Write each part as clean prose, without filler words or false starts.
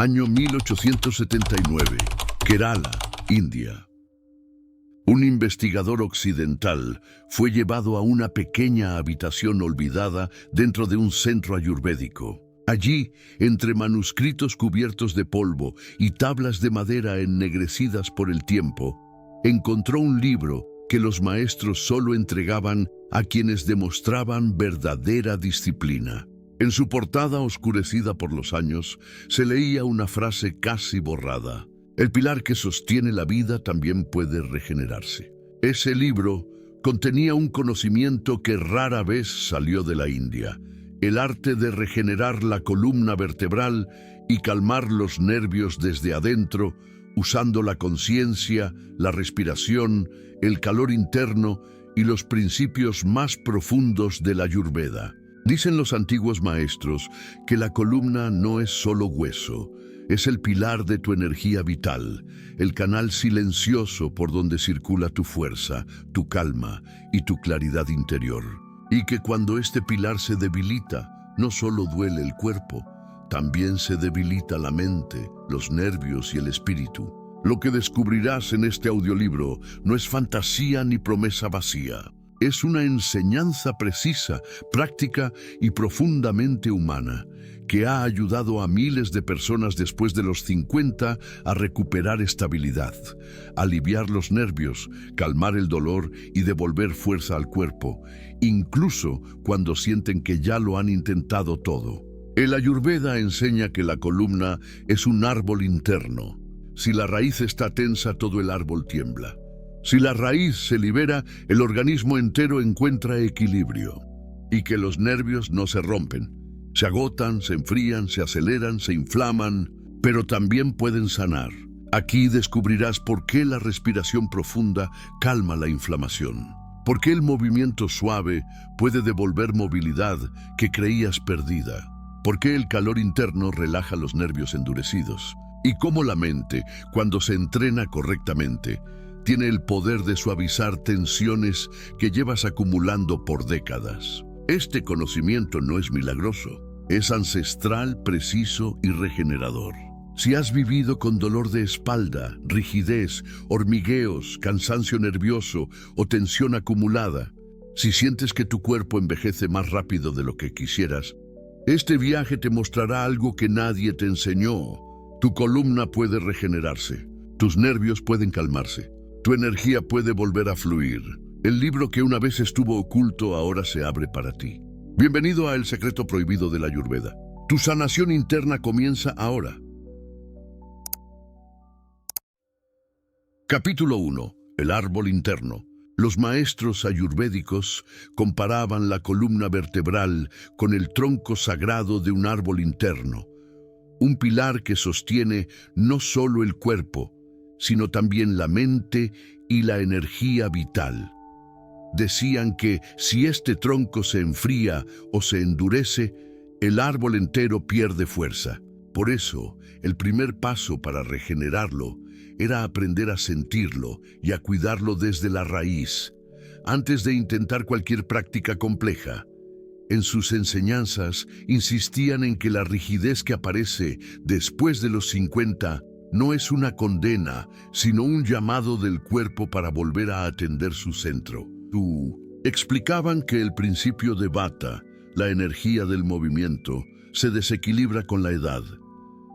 Año 1879, Kerala, India. Un investigador occidental fue llevado a una pequeña habitación olvidada dentro de un centro ayurvédico. Allí, entre manuscritos cubiertos de polvo y tablas de madera ennegrecidas por el tiempo, encontró un libro que los maestros solo entregaban a quienes demostraban verdadera disciplina. En su portada, oscurecida por los años, se leía una frase casi borrada: el pilar que sostiene la vida también puede regenerarse. Ese libro contenía un conocimiento que rara vez salió de la India: el arte de regenerar la columna vertebral y calmar los nervios desde adentro, usando la conciencia, la respiración, el calor interno y los principios más profundos de la Ayurveda. Dicen los antiguos maestros que la columna no es solo hueso, es el pilar de tu energía vital, el canal silencioso por donde circula tu fuerza, tu calma y tu claridad interior. Y que cuando este pilar se debilita, no solo duele el cuerpo, también se debilita la mente, los nervios y el espíritu. Lo que descubrirás en este audiolibro no es fantasía ni promesa vacía. Es una enseñanza precisa, práctica y profundamente humana, que ha ayudado a miles de personas después de los 50 a recuperar estabilidad, aliviar los nervios, calmar el dolor y devolver fuerza al cuerpo, incluso cuando sienten que ya lo han intentado todo. El Ayurveda enseña que la columna es un árbol interno. Si la raíz está tensa, todo el árbol tiembla. Si la raíz se libera, el organismo entero encuentra equilibrio. Y que los nervios no se rompen. Se agotan, se enfrían, se aceleran, se inflaman, pero también pueden sanar. Aquí descubrirás por qué la respiración profunda calma la inflamación. Por qué el movimiento suave puede devolver movilidad que creías perdida. Por qué el calor interno relaja los nervios endurecidos. Y cómo la mente, cuando se entrena correctamente, tiene el poder de suavizar tensiones que llevas acumulando por décadas. Este conocimiento no es milagroso, es ancestral, preciso y regenerador. Si has vivido con dolor de espalda, rigidez, hormigueos, cansancio nervioso o tensión acumulada, si sientes que tu cuerpo envejece más rápido de lo que quisieras, este viaje te mostrará algo que nadie te enseñó. Tu columna puede regenerarse, tus nervios pueden calmarse. Tu energía puede volver a fluir. El libro que una vez estuvo oculto ahora se abre para ti. Bienvenido a El secreto prohibido de la Ayurveda. Tu sanación interna comienza ahora. Capítulo 1. El árbol interno. Los maestros ayurvédicos comparaban la columna vertebral con el tronco sagrado de un árbol interno, un pilar que sostiene no solo el cuerpo, sino también la mente y la energía vital. Decían que si este tronco se enfría o se endurece, el árbol entero pierde fuerza. Por eso, el primer paso para regenerarlo era aprender a sentirlo y a cuidarlo desde la raíz, antes de intentar cualquier práctica compleja. En sus enseñanzas insistían en que la rigidez que aparece después de los 50 no es una condena, sino un llamado del cuerpo para volver a atender su centro. Explicaban que el principio de Vata, la energía del movimiento, se desequilibra con la edad.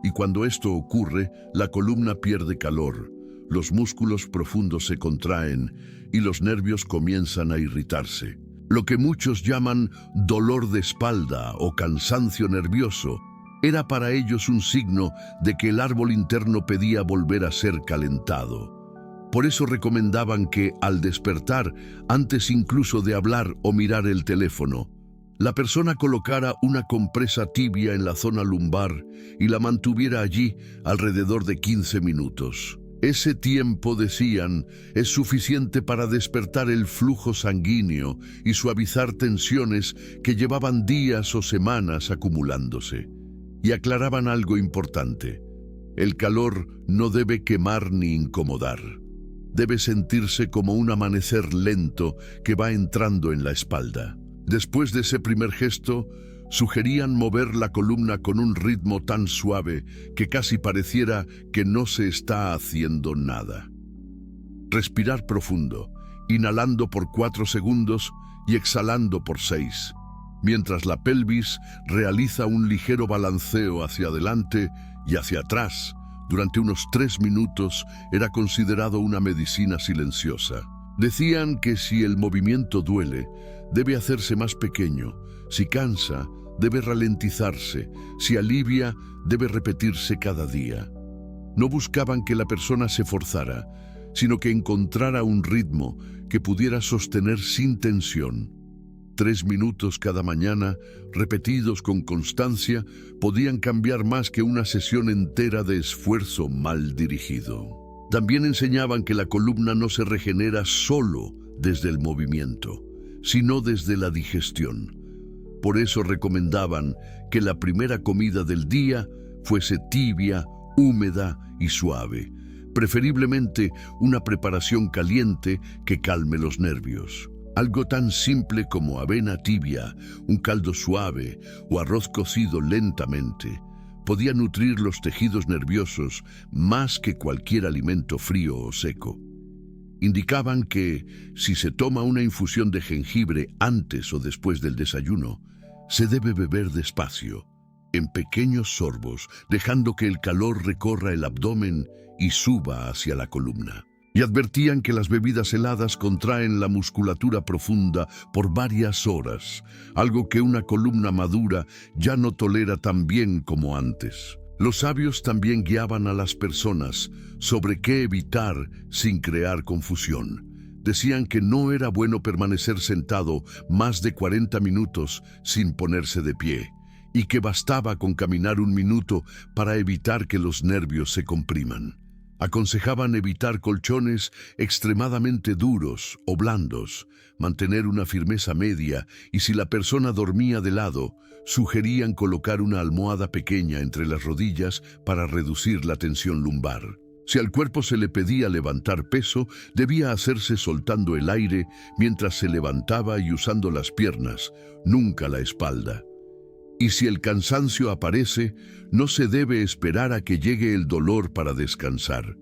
Y cuando esto ocurre, la columna pierde calor, los músculos profundos se contraen y los nervios comienzan a irritarse. Lo que muchos llaman dolor de espalda o cansancio nervioso era para ellos un signo de que el árbol interno pedía volver a ser calentado. Por eso recomendaban que, al despertar, antes incluso de hablar o mirar el teléfono, la persona colocara una compresa tibia en la zona lumbar y la mantuviera allí alrededor de 15 minutos. Ese tiempo, decían, es suficiente para despertar el flujo sanguíneo y suavizar tensiones que llevaban días o semanas acumulándose. Y aclaraban algo importante: el calor no debe quemar ni incomodar. Debe sentirse como un amanecer lento que va entrando en la espalda. Después de ese primer gesto, sugerían mover la columna con un ritmo tan suave que casi pareciera que no se está haciendo nada. Respirar profundo, inhalando por 4 segundos y exhalando por 6, mientras la pelvis realiza un ligero balanceo hacia adelante y hacia atrás. Durante unos 3 minutos era considerado una medicina silenciosa. Decían que si el movimiento duele, debe hacerse más pequeño. Si cansa, debe ralentizarse. Si alivia, debe repetirse cada día. No buscaban que la persona se forzara, sino que encontrara un ritmo que pudiera sostener sin tensión. 3 minutos cada mañana, repetidos con constancia, podían cambiar más que una sesión entera de esfuerzo mal dirigido. También enseñaban que la columna no se regenera solo desde el movimiento, sino desde la digestión. Por eso recomendaban que la primera comida del día fuese tibia, húmeda y suave, preferiblemente una preparación caliente que calme los nervios. Algo tan simple como avena tibia, un caldo suave o arroz cocido lentamente podía nutrir los tejidos nerviosos más que cualquier alimento frío o seco. Indicaban que, si se toma una infusión de jengibre antes o después del desayuno, se debe beber despacio, en pequeños sorbos, dejando que el calor recorra el abdomen y suba hacia la columna. Y advertían que las bebidas heladas contraen la musculatura profunda por varias horas, algo que una columna madura ya no tolera tan bien como antes. Los sabios también guiaban a las personas sobre qué evitar sin crear confusión. Decían que no era bueno permanecer sentado más de 40 minutos sin ponerse de pie, y que bastaba con caminar 1 minuto para evitar que los nervios se compriman. Aconsejaban evitar colchones extremadamente duros o blandos, mantener una firmeza media y si la persona dormía de lado, sugerían colocar una almohada pequeña entre las rodillas para reducir la tensión lumbar. Si al cuerpo se le pedía levantar peso, debía hacerse soltando el aire mientras se levantaba y usando las piernas, nunca la espalda. Y si el cansancio aparece, no se debe esperar a que llegue el dolor para descansar.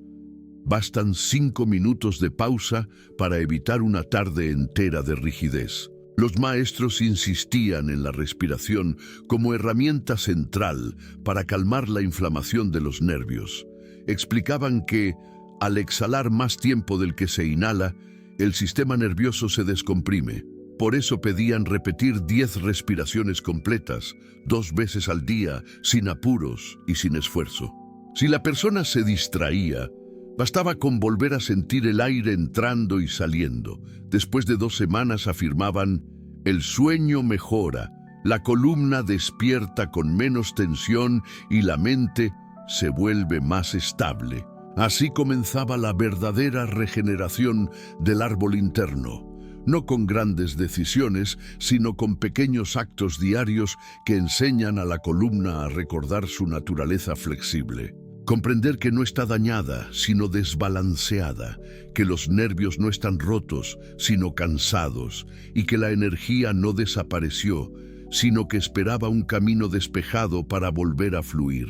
Bastan 5 minutos de pausa para evitar una tarde entera de rigidez. Los maestros insistían en la respiración como herramienta central para calmar la inflamación de los nervios. Explicaban que, al exhalar más tiempo del que se inhala, el sistema nervioso se descomprime. Por eso pedían repetir 10 respiraciones completas, 2 veces al día, sin apuros y sin esfuerzo. Si la persona se distraía, bastaba con volver a sentir el aire entrando y saliendo. Después de 2 semanas afirmaban, el sueño mejora, la columna despierta con menos tensión y la mente se vuelve más estable. Así comenzaba la verdadera regeneración del árbol interno. No con grandes decisiones, sino con pequeños actos diarios que enseñan a la columna a recordar su naturaleza flexible. Comprender que no está dañada, sino desbalanceada, que los nervios no están rotos, sino cansados, y que la energía no desapareció, sino que esperaba un camino despejado para volver a fluir.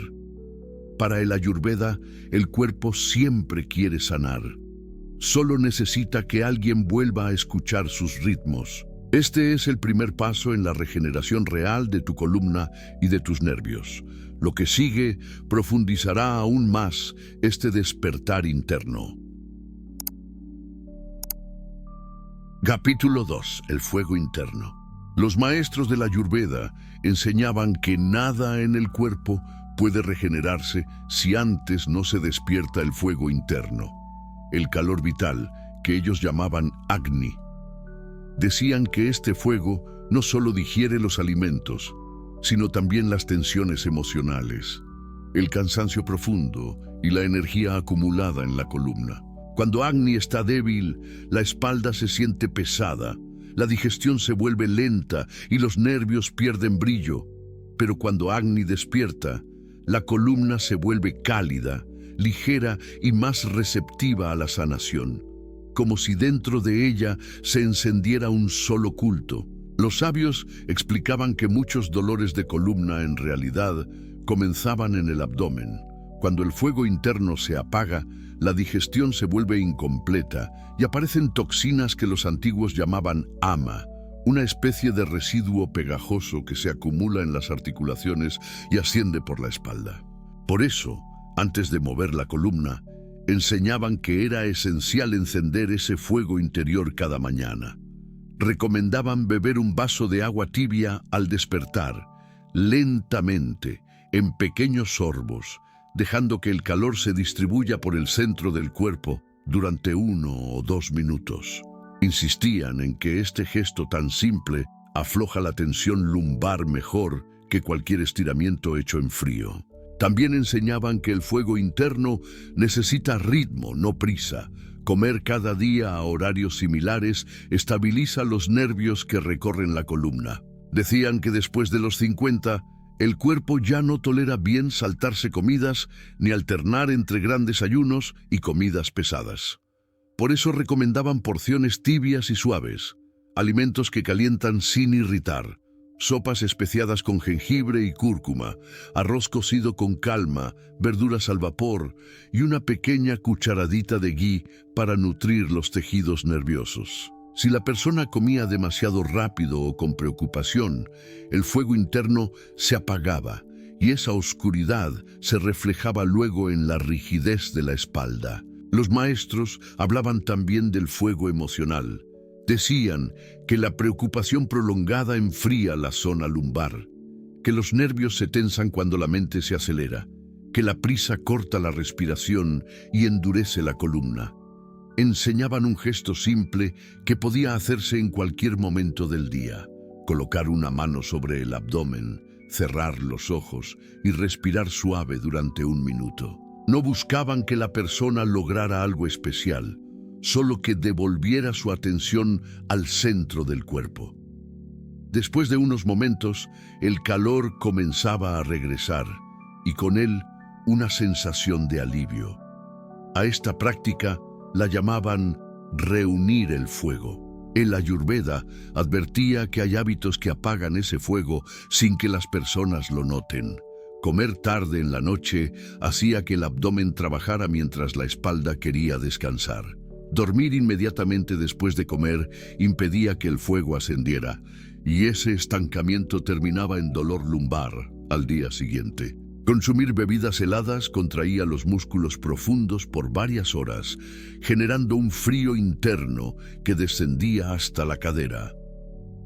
Para el Ayurveda, el cuerpo siempre quiere sanar. Solo necesita que alguien vuelva a escuchar sus ritmos. Este es el primer paso en la regeneración real de tu columna y de tus nervios. Lo que sigue profundizará aún más este despertar interno. Capítulo 2. El fuego interno. Los maestros de la Ayurveda enseñaban que nada en el cuerpo puede regenerarse si antes no se despierta el fuego interno. El calor vital, que ellos llamaban Agni. Decían que este fuego no solo digiere los alimentos, sino también las tensiones emocionales, el cansancio profundo y la energía acumulada en la columna. Cuando Agni está débil, la espalda se siente pesada, la digestión se vuelve lenta y los nervios pierden brillo. Pero cuando Agni despierta, la columna se vuelve cálida, ligera y más receptiva a la sanación, como si dentro de ella se encendiera un solo culto. Los sabios explicaban que muchos dolores de columna en realidad comenzaban en el abdomen. Cuando el fuego interno se apaga, la digestión se vuelve incompleta y aparecen toxinas que los antiguos llamaban ama, una especie de residuo pegajoso que se acumula en las articulaciones y asciende por la espalda. Por eso, antes de mover la columna, enseñaban que era esencial encender ese fuego interior cada mañana. Recomendaban beber un vaso de agua tibia al despertar, lentamente, en pequeños sorbos, dejando que el calor se distribuya por el centro del cuerpo durante 1 o 2 minutos. Insistían en que este gesto tan simple afloja la tensión lumbar mejor que cualquier estiramiento hecho en frío. También enseñaban que el fuego interno necesita ritmo, no prisa. Comer cada día a horarios similares estabiliza los nervios que recorren la columna. Decían que después de los 50, el cuerpo ya no tolera bien saltarse comidas ni alternar entre grandes ayunos y comidas pesadas. Por eso recomendaban porciones tibias y suaves, alimentos que calientan sin irritar, sopas especiadas con jengibre y cúrcuma, arroz cocido con calma, verduras al vapor y una pequeña cucharadita de ghee para nutrir los tejidos nerviosos. Si la persona comía demasiado rápido o con preocupación, el fuego interno se apagaba y esa oscuridad se reflejaba luego en la rigidez de la espalda. Los maestros hablaban también del fuego emocional. Decían que la preocupación prolongada enfría la zona lumbar, que los nervios se tensan cuando la mente se acelera, que la prisa corta la respiración y endurece la columna. Enseñaban un gesto simple que podía hacerse en cualquier momento del día: colocar una mano sobre el abdomen, cerrar los ojos y respirar suave durante 1 minuto. No buscaban que la persona lograra algo especial, solo que devolviera su atención al centro del cuerpo. Después de unos momentos, el calor comenzaba a regresar y con él una sensación de alivio. A esta práctica la llamaban reunir el fuego. El Ayurveda advertía que hay hábitos que apagan ese fuego sin que las personas lo noten. Comer tarde en la noche hacía que el abdomen trabajara mientras la espalda quería descansar. Dormir inmediatamente después de comer impedía que el fuego ascendiera, y ese estancamiento terminaba en dolor lumbar al día siguiente. Consumir bebidas heladas contraía los músculos profundos por varias horas, generando un frío interno que descendía hasta la cadera.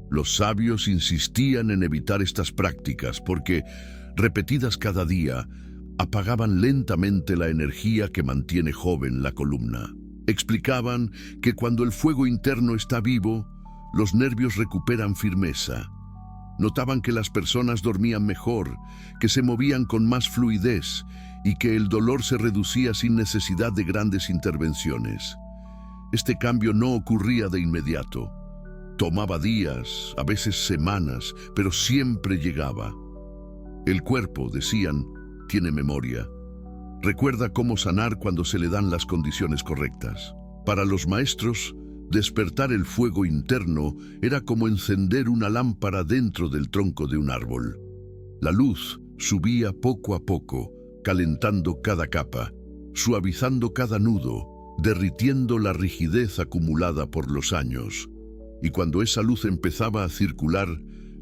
Los sabios insistían en evitar estas prácticas porque, repetidas cada día, apagaban lentamente la energía que mantiene joven la columna. Explicaban que cuando el fuego interno está vivo, los nervios recuperan firmeza. Notaban que las personas dormían mejor, que se movían con más fluidez y que el dolor se reducía sin necesidad de grandes intervenciones. Este cambio no ocurría de inmediato. Tomaba días, a veces semanas, pero siempre llegaba. El cuerpo, decían, tiene memoria. Recuerda cómo sanar cuando se le dan las condiciones correctas. Para los maestros, despertar el fuego interno era como encender una lámpara dentro del tronco de un árbol. La luz subía poco a poco, calentando cada capa, suavizando cada nudo, derritiendo la rigidez acumulada por los años. Y cuando esa luz empezaba a circular,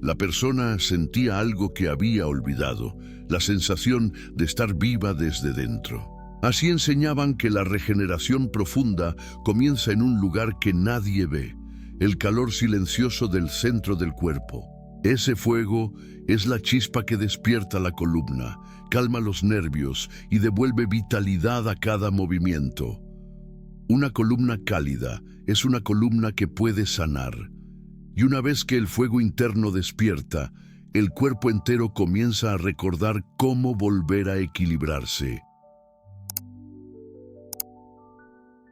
la persona sentía algo que había olvidado, la sensación de estar viva desde dentro. Así enseñaban que la regeneración profunda comienza en un lugar que nadie ve, el calor silencioso del centro del cuerpo. Ese fuego es la chispa que despierta la columna, calma los nervios y devuelve vitalidad a cada movimiento. Una columna cálida es una columna que puede sanar. Y una vez que el fuego interno despierta, el cuerpo entero comienza a recordar cómo volver a equilibrarse.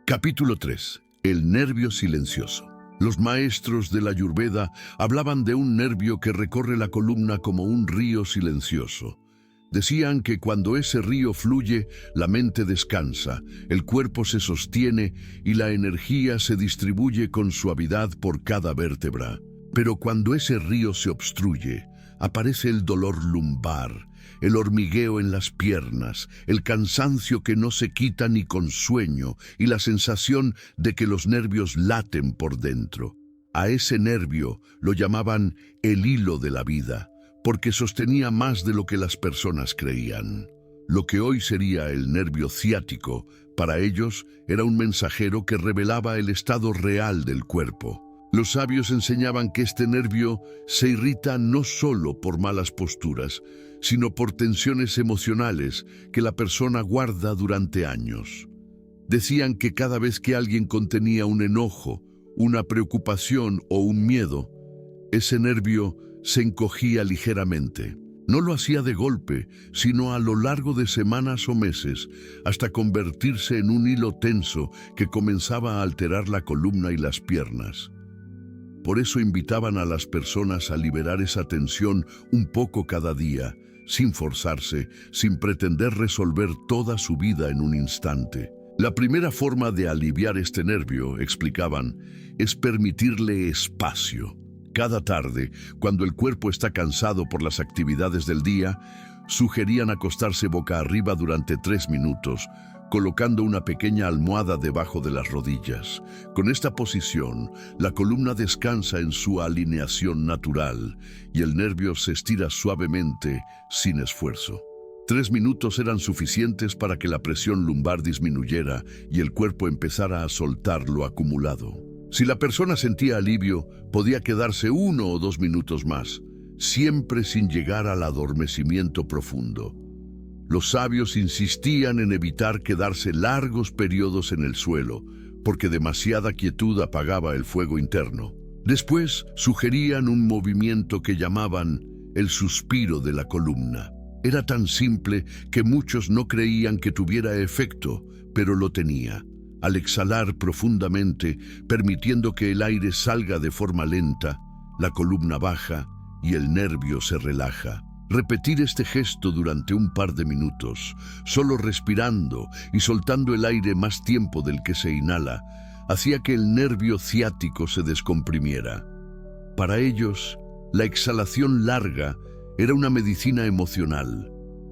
Capítulo 3. El nervio silencioso. Los maestros de la Ayurveda hablaban de un nervio que recorre la columna como un río silencioso. Decían que cuando ese río fluye, la mente descansa, el cuerpo se sostiene y la energía se distribuye con suavidad por cada vértebra. Pero cuando ese río se obstruye, aparece el dolor lumbar, el hormigueo en las piernas, el cansancio que no se quita ni con sueño y la sensación de que los nervios laten por dentro. A ese nervio lo llamaban el hilo de la vida, porque sostenía más de lo que las personas creían. Lo que hoy sería el nervio ciático, para ellos era un mensajero que revelaba el estado real del cuerpo. Los sabios enseñaban que este nervio se irrita no solo por malas posturas, sino por tensiones emocionales que la persona guarda durante años. Decían que cada vez que alguien contenía un enojo, una preocupación o un miedo, ese nervio se encogía ligeramente. No lo hacía de golpe, sino a lo largo de semanas o meses, hasta convertirse en un hilo tenso que comenzaba a alterar la columna y las piernas. Por eso invitaban a las personas a liberar esa tensión un poco cada día, sin forzarse, sin pretender resolver toda su vida en un instante. La primera forma de aliviar este nervio, explicaban, es permitirle espacio. Cada tarde, cuando el cuerpo está cansado por las actividades del día, sugerían acostarse boca arriba durante 3 minutos, colocando una pequeña almohada debajo de las rodillas. Con esta posición, la columna descansa en su alineación natural y el nervio se estira suavemente, sin esfuerzo. 3 minutos eran suficientes para que la presión lumbar disminuyera y el cuerpo empezara a soltar lo acumulado. Si la persona sentía alivio, podía quedarse 1 o 2 minutos más, siempre sin llegar al adormecimiento profundo. Los sabios insistían en evitar quedarse largos periodos en el suelo, porque demasiada quietud apagaba el fuego interno. Después sugerían un movimiento que llamaban el suspiro de la columna. Era tan simple que muchos no creían que tuviera efecto, pero lo tenía. Al exhalar profundamente, permitiendo que el aire salga de forma lenta, la columna baja y el nervio se relaja. Repetir este gesto durante un par de minutos, solo respirando y soltando el aire más tiempo del que se inhala, hacía que el nervio ciático se descomprimiera. Para ellos, la exhalación larga era una medicina emocional.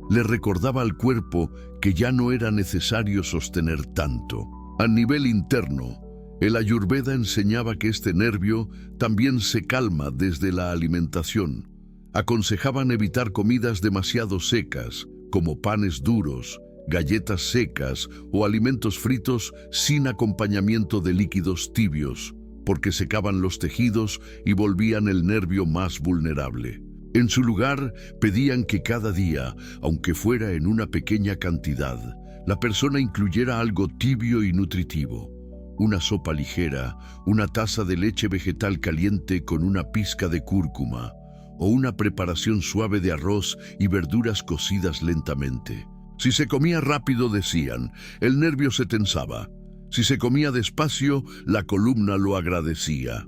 Le recordaba al cuerpo que ya no era necesario sostener tanto. A nivel interno, el Ayurveda enseñaba que este nervio también se calma desde la alimentación. Aconsejaban evitar comidas demasiado secas, como panes duros, galletas secas o alimentos fritos sin acompañamiento de líquidos tibios, porque secaban los tejidos y volvían el nervio más vulnerable. En su lugar, pedían que cada día, aunque fuera en una pequeña cantidad, la persona incluyera algo tibio y nutritivo. Una sopa ligera, una taza de leche vegetal caliente con una pizca de cúrcuma, o una preparación suave de arroz y verduras cocidas lentamente. Si se comía rápido, decían, el nervio se tensaba. Si se comía despacio, la columna lo agradecía.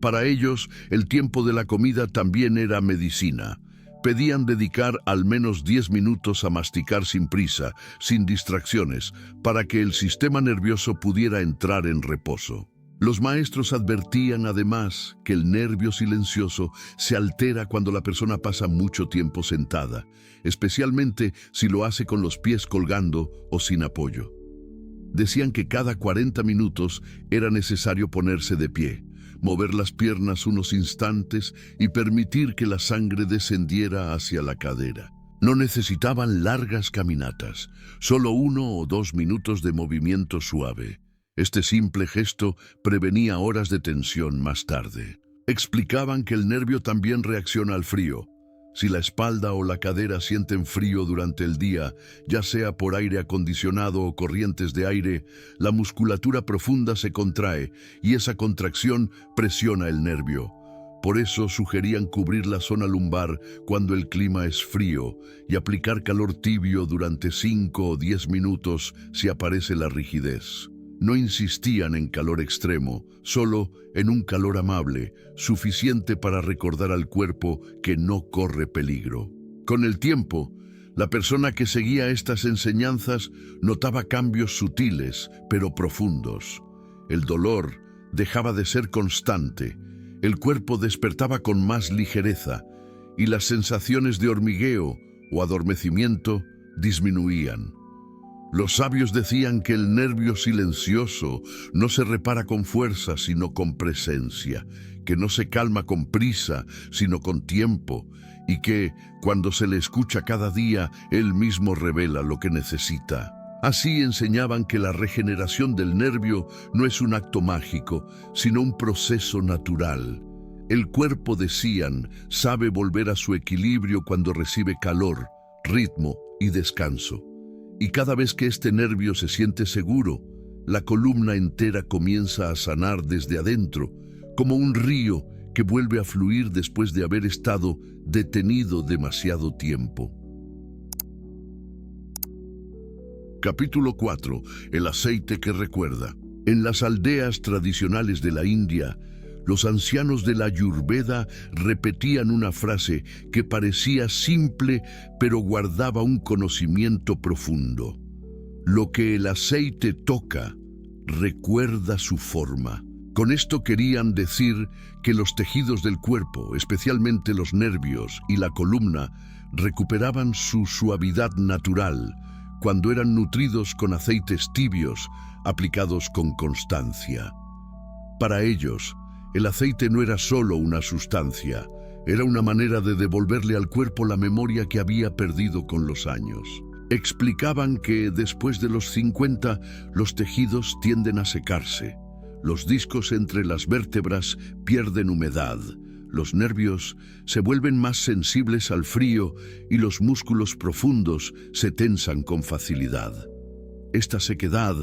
Para ellos, el tiempo de la comida también era medicina. Pedían dedicar al menos 10 minutos a masticar sin prisa, sin distracciones, para que el sistema nervioso pudiera entrar en reposo. Los maestros advertían además que el nervio silencioso se altera cuando la persona pasa mucho tiempo sentada, especialmente si lo hace con los pies colgando o sin apoyo. Decían que cada 40 minutos era necesario ponerse de pie, mover las piernas unos instantes y permitir que la sangre descendiera hacia la cadera. No necesitaban largas caminatas, solo 1 o 2 minutos de movimiento suave. Este simple gesto prevenía horas de tensión más tarde. Explicaban que el nervio también reacciona al frío. Si la espalda o la cadera sienten frío durante el día, ya sea por aire acondicionado o corrientes de aire, la musculatura profunda se contrae y esa contracción presiona el nervio. Por eso sugerían cubrir la zona lumbar cuando el clima es frío y aplicar calor tibio durante 5 o 10 minutos si aparece la rigidez. No insistían en calor extremo, solo en un calor amable, suficiente para recordar al cuerpo que no corre peligro. Con el tiempo, la persona que seguía estas enseñanzas notaba cambios sutiles, pero profundos. El dolor dejaba de ser constante, el cuerpo despertaba con más ligereza y las sensaciones de hormigueo o adormecimiento disminuían. Los sabios decían que el nervio silencioso no se repara con fuerza, sino con presencia, que no se calma con prisa, sino con tiempo, y que, cuando se le escucha cada día, él mismo revela lo que necesita. Así enseñaban que la regeneración del nervio no es un acto mágico, sino un proceso natural. El cuerpo, decían, sabe volver a su equilibrio cuando recibe calor, ritmo y descanso. Y cada vez que este nervio se siente seguro, la columna entera comienza a sanar desde adentro, como un río que vuelve a fluir después de haber estado detenido demasiado tiempo. Capítulo 4. El aceite que recuerda. En las aldeas tradicionales de la India, los ancianos de la Ayurveda repetían una frase que parecía simple, pero guardaba un conocimiento profundo. Lo que el aceite toca, recuerda su forma. Con esto querían decir que los tejidos del cuerpo, especialmente los nervios y la columna, recuperaban su suavidad natural cuando eran nutridos con aceites tibios aplicados con constancia. Para ellos, el aceite no era solo una sustancia, era una manera de devolverle al cuerpo la memoria que había perdido con los años. Explicaban que después de los 50, los tejidos tienden a secarse, los discos entre las vértebras pierden humedad, los nervios se vuelven más sensibles al frío y los músculos profundos se tensan con facilidad. Esta sequedad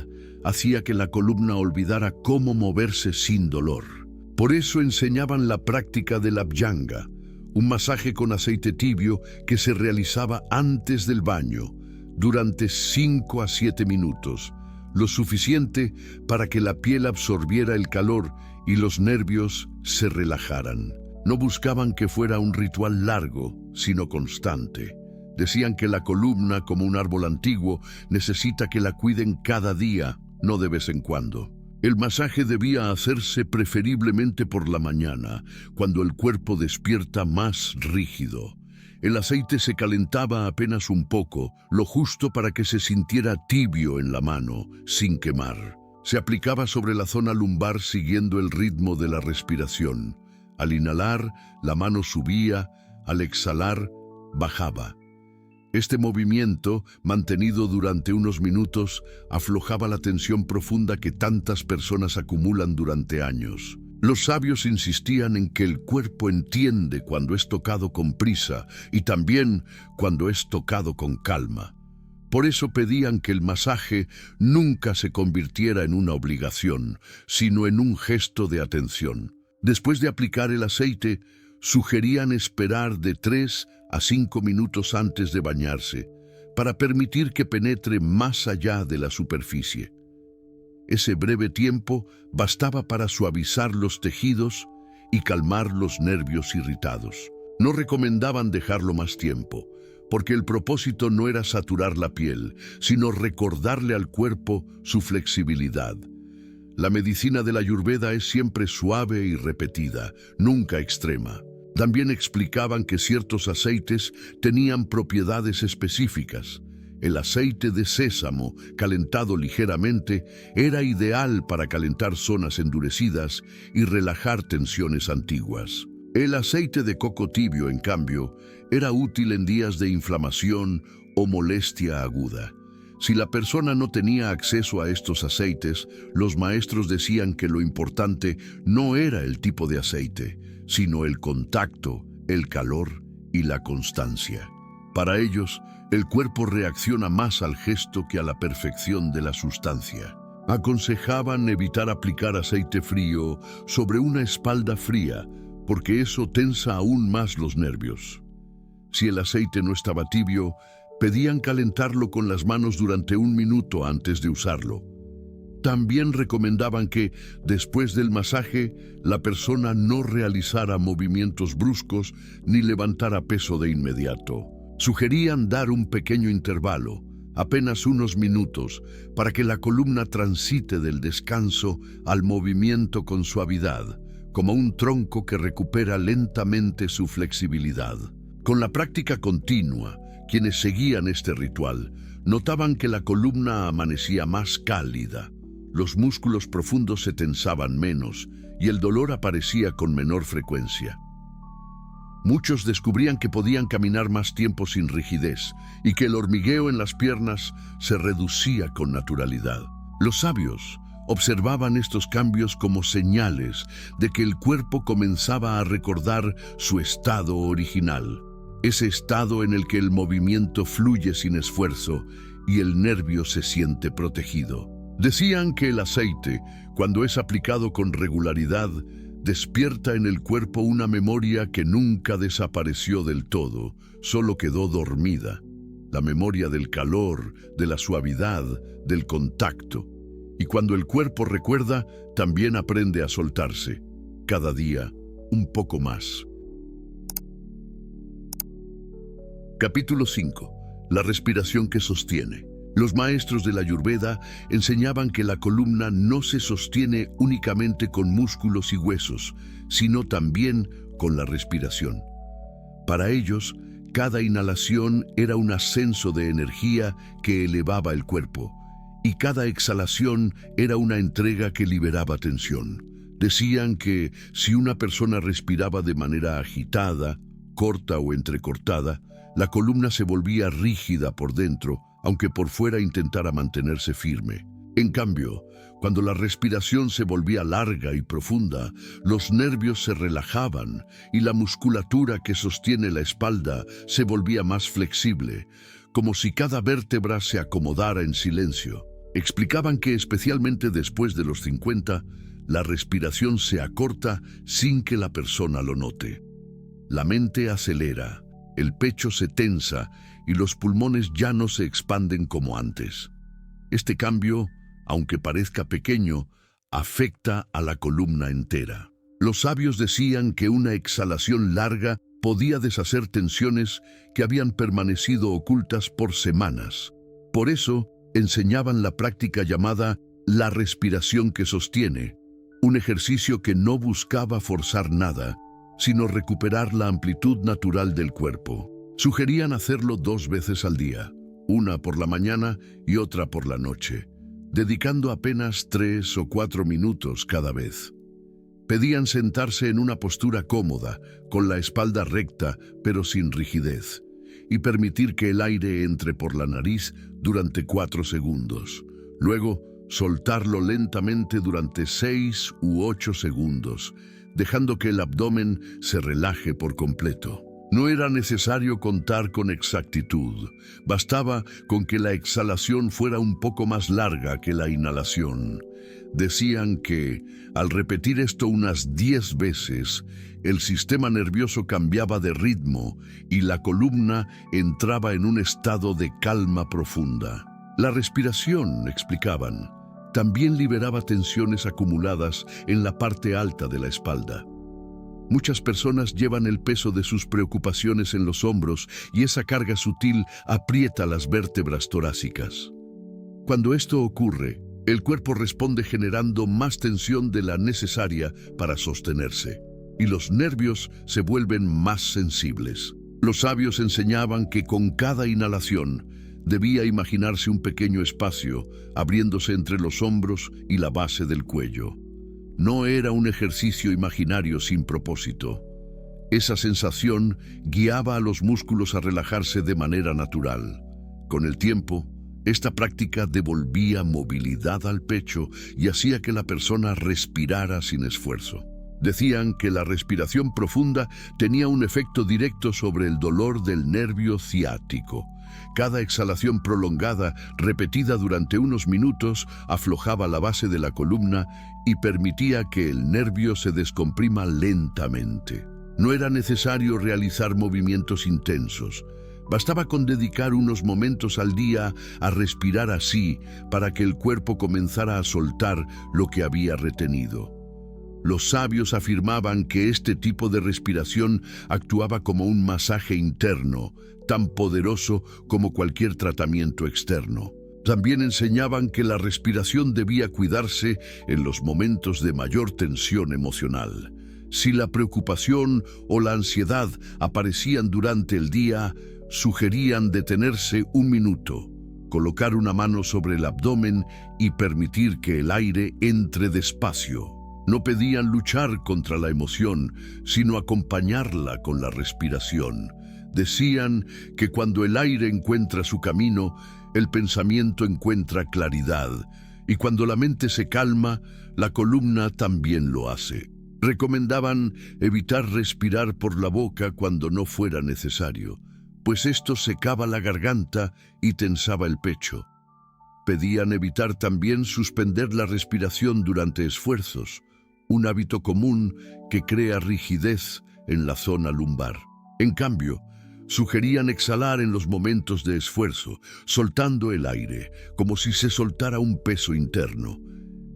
hacía que la columna olvidara cómo moverse sin dolor. Por eso enseñaban la práctica del abhyanga, un masaje con aceite tibio que se realizaba antes del baño, durante 5 a 7 minutos, lo suficiente para que la piel absorbiera el calor y los nervios se relajaran. No buscaban que fuera un ritual largo, sino constante. Decían que la columna, como un árbol antiguo, necesita que la cuiden cada día, no de vez en cuando. El masaje debía hacerse preferiblemente por la mañana, cuando el cuerpo despierta más rígido. El aceite se calentaba apenas un poco, lo justo para que se sintiera tibio en la mano, sin quemar. Se aplicaba sobre la zona lumbar siguiendo el ritmo de la respiración. Al inhalar, la mano subía, al exhalar, bajaba. Este movimiento, mantenido durante unos minutos, aflojaba la tensión profunda que tantas personas acumulan durante años. Los sabios insistían en que el cuerpo entiende cuando es tocado con prisa y también cuando es tocado con calma. Por eso pedían que el masaje nunca se convirtiera en una obligación, sino en un gesto de atención. Después de aplicar el aceite, sugerían esperar de 3 a 5 minutos antes de bañarse, para permitir que penetre más allá de la superficie. Ese breve tiempo bastaba para suavizar los tejidos y calmar los nervios irritados. No recomendaban dejarlo más tiempo, porque el propósito no era saturar la piel, sino recordarle al cuerpo su flexibilidad. La medicina de la Ayurveda es siempre suave y repetida, nunca extrema. También explicaban que ciertos aceites tenían propiedades específicas. El aceite de sésamo, calentado ligeramente, era ideal para calentar zonas endurecidas y relajar tensiones antiguas. El aceite de coco tibio, en cambio, era útil en días de inflamación o molestia aguda. Si la persona no tenía acceso a estos aceites, los maestros decían que lo importante no era el tipo de aceite, sino el contacto, el calor y la constancia. Para ellos, el cuerpo reacciona más al gesto que a la perfección de la sustancia. Aconsejaban evitar aplicar aceite frío sobre una espalda fría, porque eso tensa aún más los nervios. Si el aceite no estaba tibio, pedían calentarlo con las manos durante 1 minuto antes de usarlo. También recomendaban que, después del masaje, la persona no realizara movimientos bruscos ni levantara peso de inmediato. Sugerían dar un pequeño intervalo, apenas unos minutos, para que la columna transite del descanso al movimiento con suavidad, como un tronco que recupera lentamente su flexibilidad. Con la práctica continua, quienes seguían este ritual notaban que la columna amanecía más cálida, los músculos profundos se tensaban menos y el dolor aparecía con menor frecuencia. Muchos descubrían que podían caminar más tiempo sin rigidez y que el hormigueo en las piernas se reducía con naturalidad. Los sabios observaban estos cambios como señales de que el cuerpo comenzaba a recordar su estado original, ese estado en el que el movimiento fluye sin esfuerzo y el nervio se siente protegido. Decían que el aceite, cuando es aplicado con regularidad, despierta en el cuerpo una memoria que nunca desapareció del todo, solo quedó dormida. La memoria del calor, de la suavidad, del contacto. Y cuando el cuerpo recuerda, también aprende a soltarse, cada día un poco más. Capítulo 5. La respiración que sostiene. Los maestros de la Ayurveda enseñaban que la columna no se sostiene únicamente con músculos y huesos, sino también con la respiración. Para ellos, cada inhalación era un ascenso de energía que elevaba el cuerpo, y cada exhalación era una entrega que liberaba tensión. Decían que si una persona respiraba de manera agitada, corta o entrecortada, la columna se volvía rígida por dentro, aunque por fuera intentara mantenerse firme. En cambio, cuando la respiración se volvía larga y profunda, los nervios se relajaban y la musculatura que sostiene la espalda se volvía más flexible, como si cada vértebra se acomodara en silencio. Explicaban que especialmente después de los 50, la respiración se acorta sin que la persona lo note. La mente acelera, el pecho se tensa y los pulmones ya no se expanden como antes. Este cambio, aunque parezca pequeño, afecta a la columna entera. Los sabios decían que una exhalación larga podía deshacer tensiones que habían permanecido ocultas por semanas. Por eso, enseñaban la práctica llamada la respiración que sostiene, un ejercicio que no buscaba forzar nada, sino recuperar la amplitud natural del cuerpo. Sugerían hacerlo 2 veces al día, una por la mañana y otra por la noche, dedicando apenas 3 o 4 minutos cada vez. Pedían sentarse en una postura cómoda, con la espalda recta pero sin rigidez, y permitir que el aire entre por la nariz durante 4 segundos. Luego, soltarlo lentamente durante 6 u 8 segundos, dejando que el abdomen se relaje por completo. No era necesario contar con exactitud, bastaba con que la exhalación fuera un poco más larga que la inhalación. Decían que, al repetir esto unas 10 veces, el sistema nervioso cambiaba de ritmo y la columna entraba en un estado de calma profunda. La respiración, explicaban, también liberaba tensiones acumuladas en la parte alta de la espalda. Muchas personas llevan el peso de sus preocupaciones en los hombros y esa carga sutil aprieta las vértebras torácicas. Cuando esto ocurre, el cuerpo responde generando más tensión de la necesaria para sostenerse, y los nervios se vuelven más sensibles. Los sabios enseñaban que con cada inhalación debía imaginarse un pequeño espacio abriéndose entre los hombros y la base del cuello. No era un ejercicio imaginario sin propósito. Esa sensación guiaba a los músculos a relajarse de manera natural. Con el tiempo, esta práctica devolvía movilidad al pecho y hacía que la persona respirara sin esfuerzo. Decían que la respiración profunda tenía un efecto directo sobre el dolor del nervio ciático. Cada exhalación prolongada, repetida durante unos minutos, aflojaba la base de la columna y permitía que el nervio se descomprima lentamente. No era necesario realizar movimientos intensos. Bastaba con dedicar unos momentos al día a respirar así para que el cuerpo comenzara a soltar lo que había retenido. Los sabios afirmaban que este tipo de respiración actuaba como un masaje interno, tan poderoso como cualquier tratamiento externo. También enseñaban que la respiración debía cuidarse en los momentos de mayor tensión emocional. Si la preocupación o la ansiedad aparecían durante el día, sugerían detenerse un minuto, colocar una mano sobre el abdomen y permitir que el aire entre despacio. No pedían luchar contra la emoción, sino acompañarla con la respiración. Decían que cuando el aire encuentra su camino, el pensamiento encuentra claridad, y cuando la mente se calma, la columna también lo hace. Recomendaban evitar respirar por la boca cuando no fuera necesario, pues esto secaba la garganta y tensaba el pecho. Pedían evitar también suspender la respiración durante esfuerzos, un hábito común que crea rigidez en la zona lumbar. En cambio, sugerían exhalar en los momentos de esfuerzo, soltando el aire, como si se soltara un peso interno.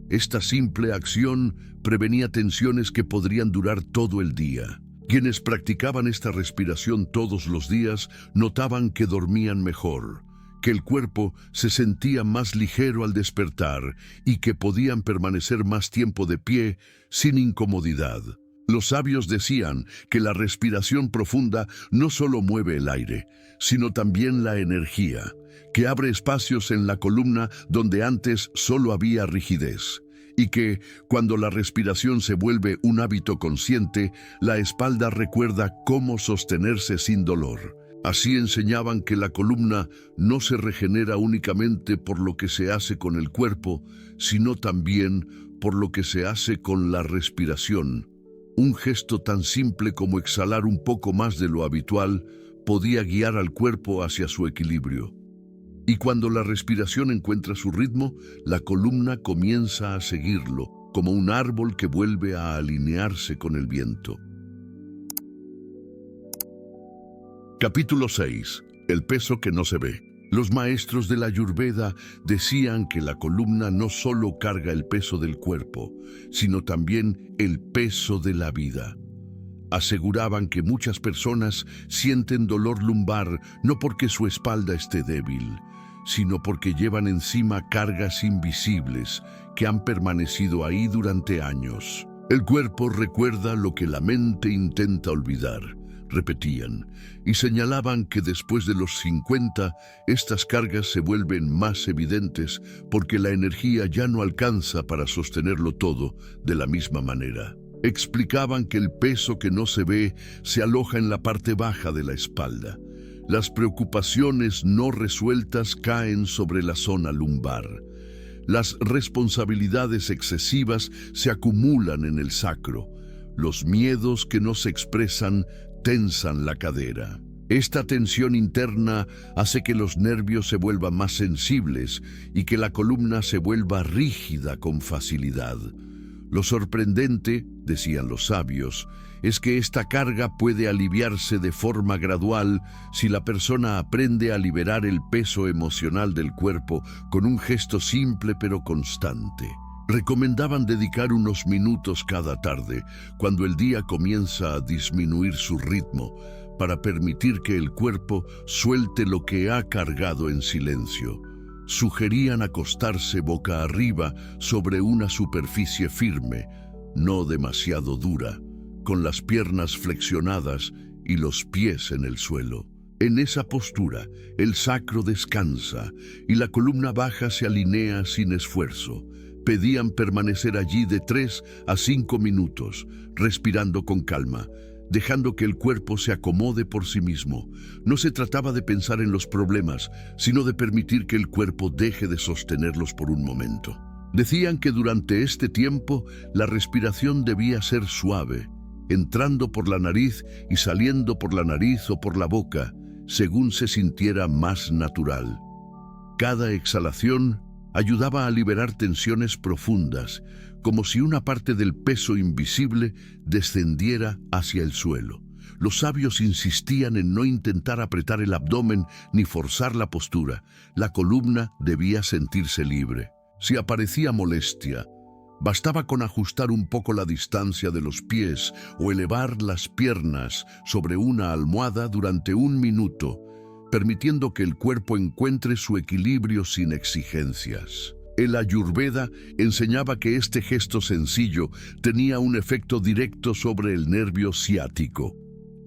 Esta simple acción prevenía tensiones que podrían durar todo el día. Quienes practicaban esta respiración todos los días notaban que dormían mejor, que el cuerpo se sentía más ligero al despertar y que podían permanecer más tiempo de pie sin incomodidad. Los sabios decían que la respiración profunda no solo mueve el aire, sino también la energía, que abre espacios en la columna donde antes solo había rigidez, y que, cuando la respiración se vuelve un hábito consciente, la espalda recuerda cómo sostenerse sin dolor. Así enseñaban que la columna no se regenera únicamente por lo que se hace con el cuerpo, sino también por lo que se hace con la respiración. Un gesto tan simple como exhalar un poco más de lo habitual podía guiar al cuerpo hacia su equilibrio. Y cuando la respiración encuentra su ritmo, la columna comienza a seguirlo, como un árbol que vuelve a alinearse con el viento. Capítulo 6. El peso que no se ve. Los maestros de la Ayurveda decían que la columna no solo carga el peso del cuerpo, sino también el peso de la vida. Aseguraban que muchas personas sienten dolor lumbar no porque su espalda esté débil, sino porque llevan encima cargas invisibles que han permanecido ahí durante años. El cuerpo recuerda lo que la mente intenta olvidar, repetían, y señalaban que después de los 50, estas cargas se vuelven más evidentes porque la energía ya no alcanza para sostenerlo todo de la misma manera. Explicaban que el peso que no se ve se aloja en la parte baja de la espalda. Las preocupaciones no resueltas caen sobre la zona lumbar. Las responsabilidades excesivas se acumulan en el sacro. Los miedos que no se expresan tensan la cadera. Esta tensión interna hace que los nervios se vuelvan más sensibles y que la columna se vuelva rígida con facilidad. Lo sorprendente, decían los sabios, es que esta carga puede aliviarse de forma gradual si la persona aprende a liberar el peso emocional del cuerpo con un gesto simple pero constante. Recomendaban dedicar unos minutos cada tarde, cuando el día comienza a disminuir su ritmo, para permitir que el cuerpo suelte lo que ha cargado en silencio. Sugerían acostarse boca arriba sobre una superficie firme, no demasiado dura, con las piernas flexionadas y los pies en el suelo. En esa postura, el sacro descansa y la columna baja se alinea sin esfuerzo. Pedían permanecer allí de 3 a 5 minutos, respirando con calma, dejando que el cuerpo se acomode por sí mismo. No se trataba de pensar en los problemas, sino de permitir que el cuerpo deje de sostenerlos por un momento. Decían que durante este tiempo la respiración debía ser suave, entrando por la nariz y saliendo por la nariz o por la boca, según se sintiera más natural. Cada exhalación ayudaba a liberar tensiones profundas, como si una parte del peso invisible descendiera hacia el suelo. Los sabios insistían en no intentar apretar el abdomen ni forzar la postura. La columna debía sentirse libre. Si aparecía molestia, bastaba con ajustar un poco la distancia de los pies o elevar las piernas sobre una almohada durante 1 minuto, permitiendo que el cuerpo encuentre su equilibrio sin exigencias. El Ayurveda enseñaba que este gesto sencillo tenía un efecto directo sobre el nervio ciático.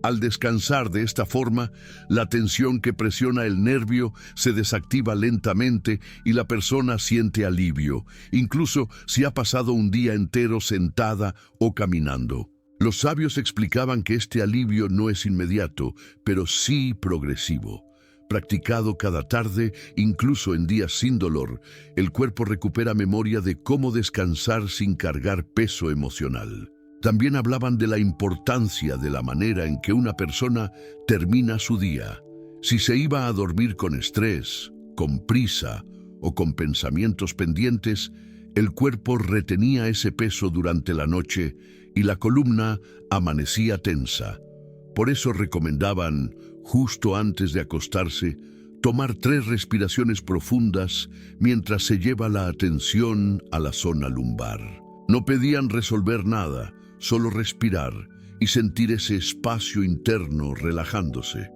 Al descansar de esta forma, la tensión que presiona el nervio se desactiva lentamente y la persona siente alivio, incluso si ha pasado un día entero sentada o caminando. Los sabios explicaban que este alivio no es inmediato, pero sí progresivo. Practicado cada tarde, incluso en días sin dolor, el cuerpo recupera memoria de cómo descansar sin cargar peso emocional. También hablaban de la importancia de la manera en que una persona termina su día. Si se iba a dormir con estrés, con prisa o con pensamientos pendientes, el cuerpo retenía ese peso durante la noche y la columna amanecía tensa. Por eso recomendaban, justo antes de acostarse, tomar 3 respiraciones profundas mientras se lleva la atención a la zona lumbar. No pedían resolver nada, solo respirar y sentir ese espacio interno relajándose.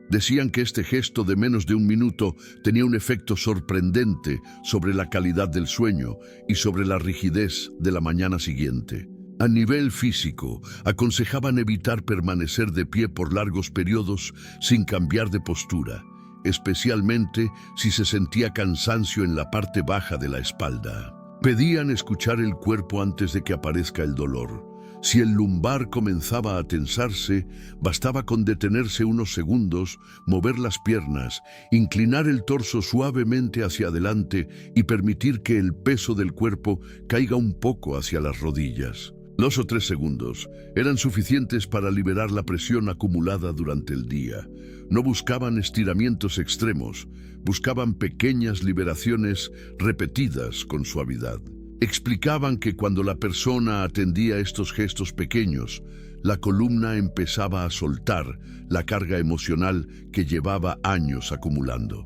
Decían que este gesto de menos de 1 minuto tenía un efecto sorprendente sobre la calidad del sueño y sobre la rigidez de la mañana siguiente. A nivel físico, aconsejaban evitar permanecer de pie por largos periodos sin cambiar de postura, especialmente si se sentía cansancio en la parte baja de la espalda. Pedían escuchar el cuerpo antes de que aparezca el dolor. Si el lumbar comenzaba a tensarse, bastaba con detenerse unos segundos, mover las piernas, inclinar el torso suavemente hacia adelante y permitir que el peso del cuerpo caiga un poco hacia las rodillas. 2 o 3 segundos eran suficientes para liberar la presión acumulada durante el día. No buscaban estiramientos extremos, buscaban pequeñas liberaciones repetidas con suavidad. Explicaban que cuando la persona atendía estos gestos pequeños, la columna empezaba a soltar la carga emocional que llevaba años acumulando.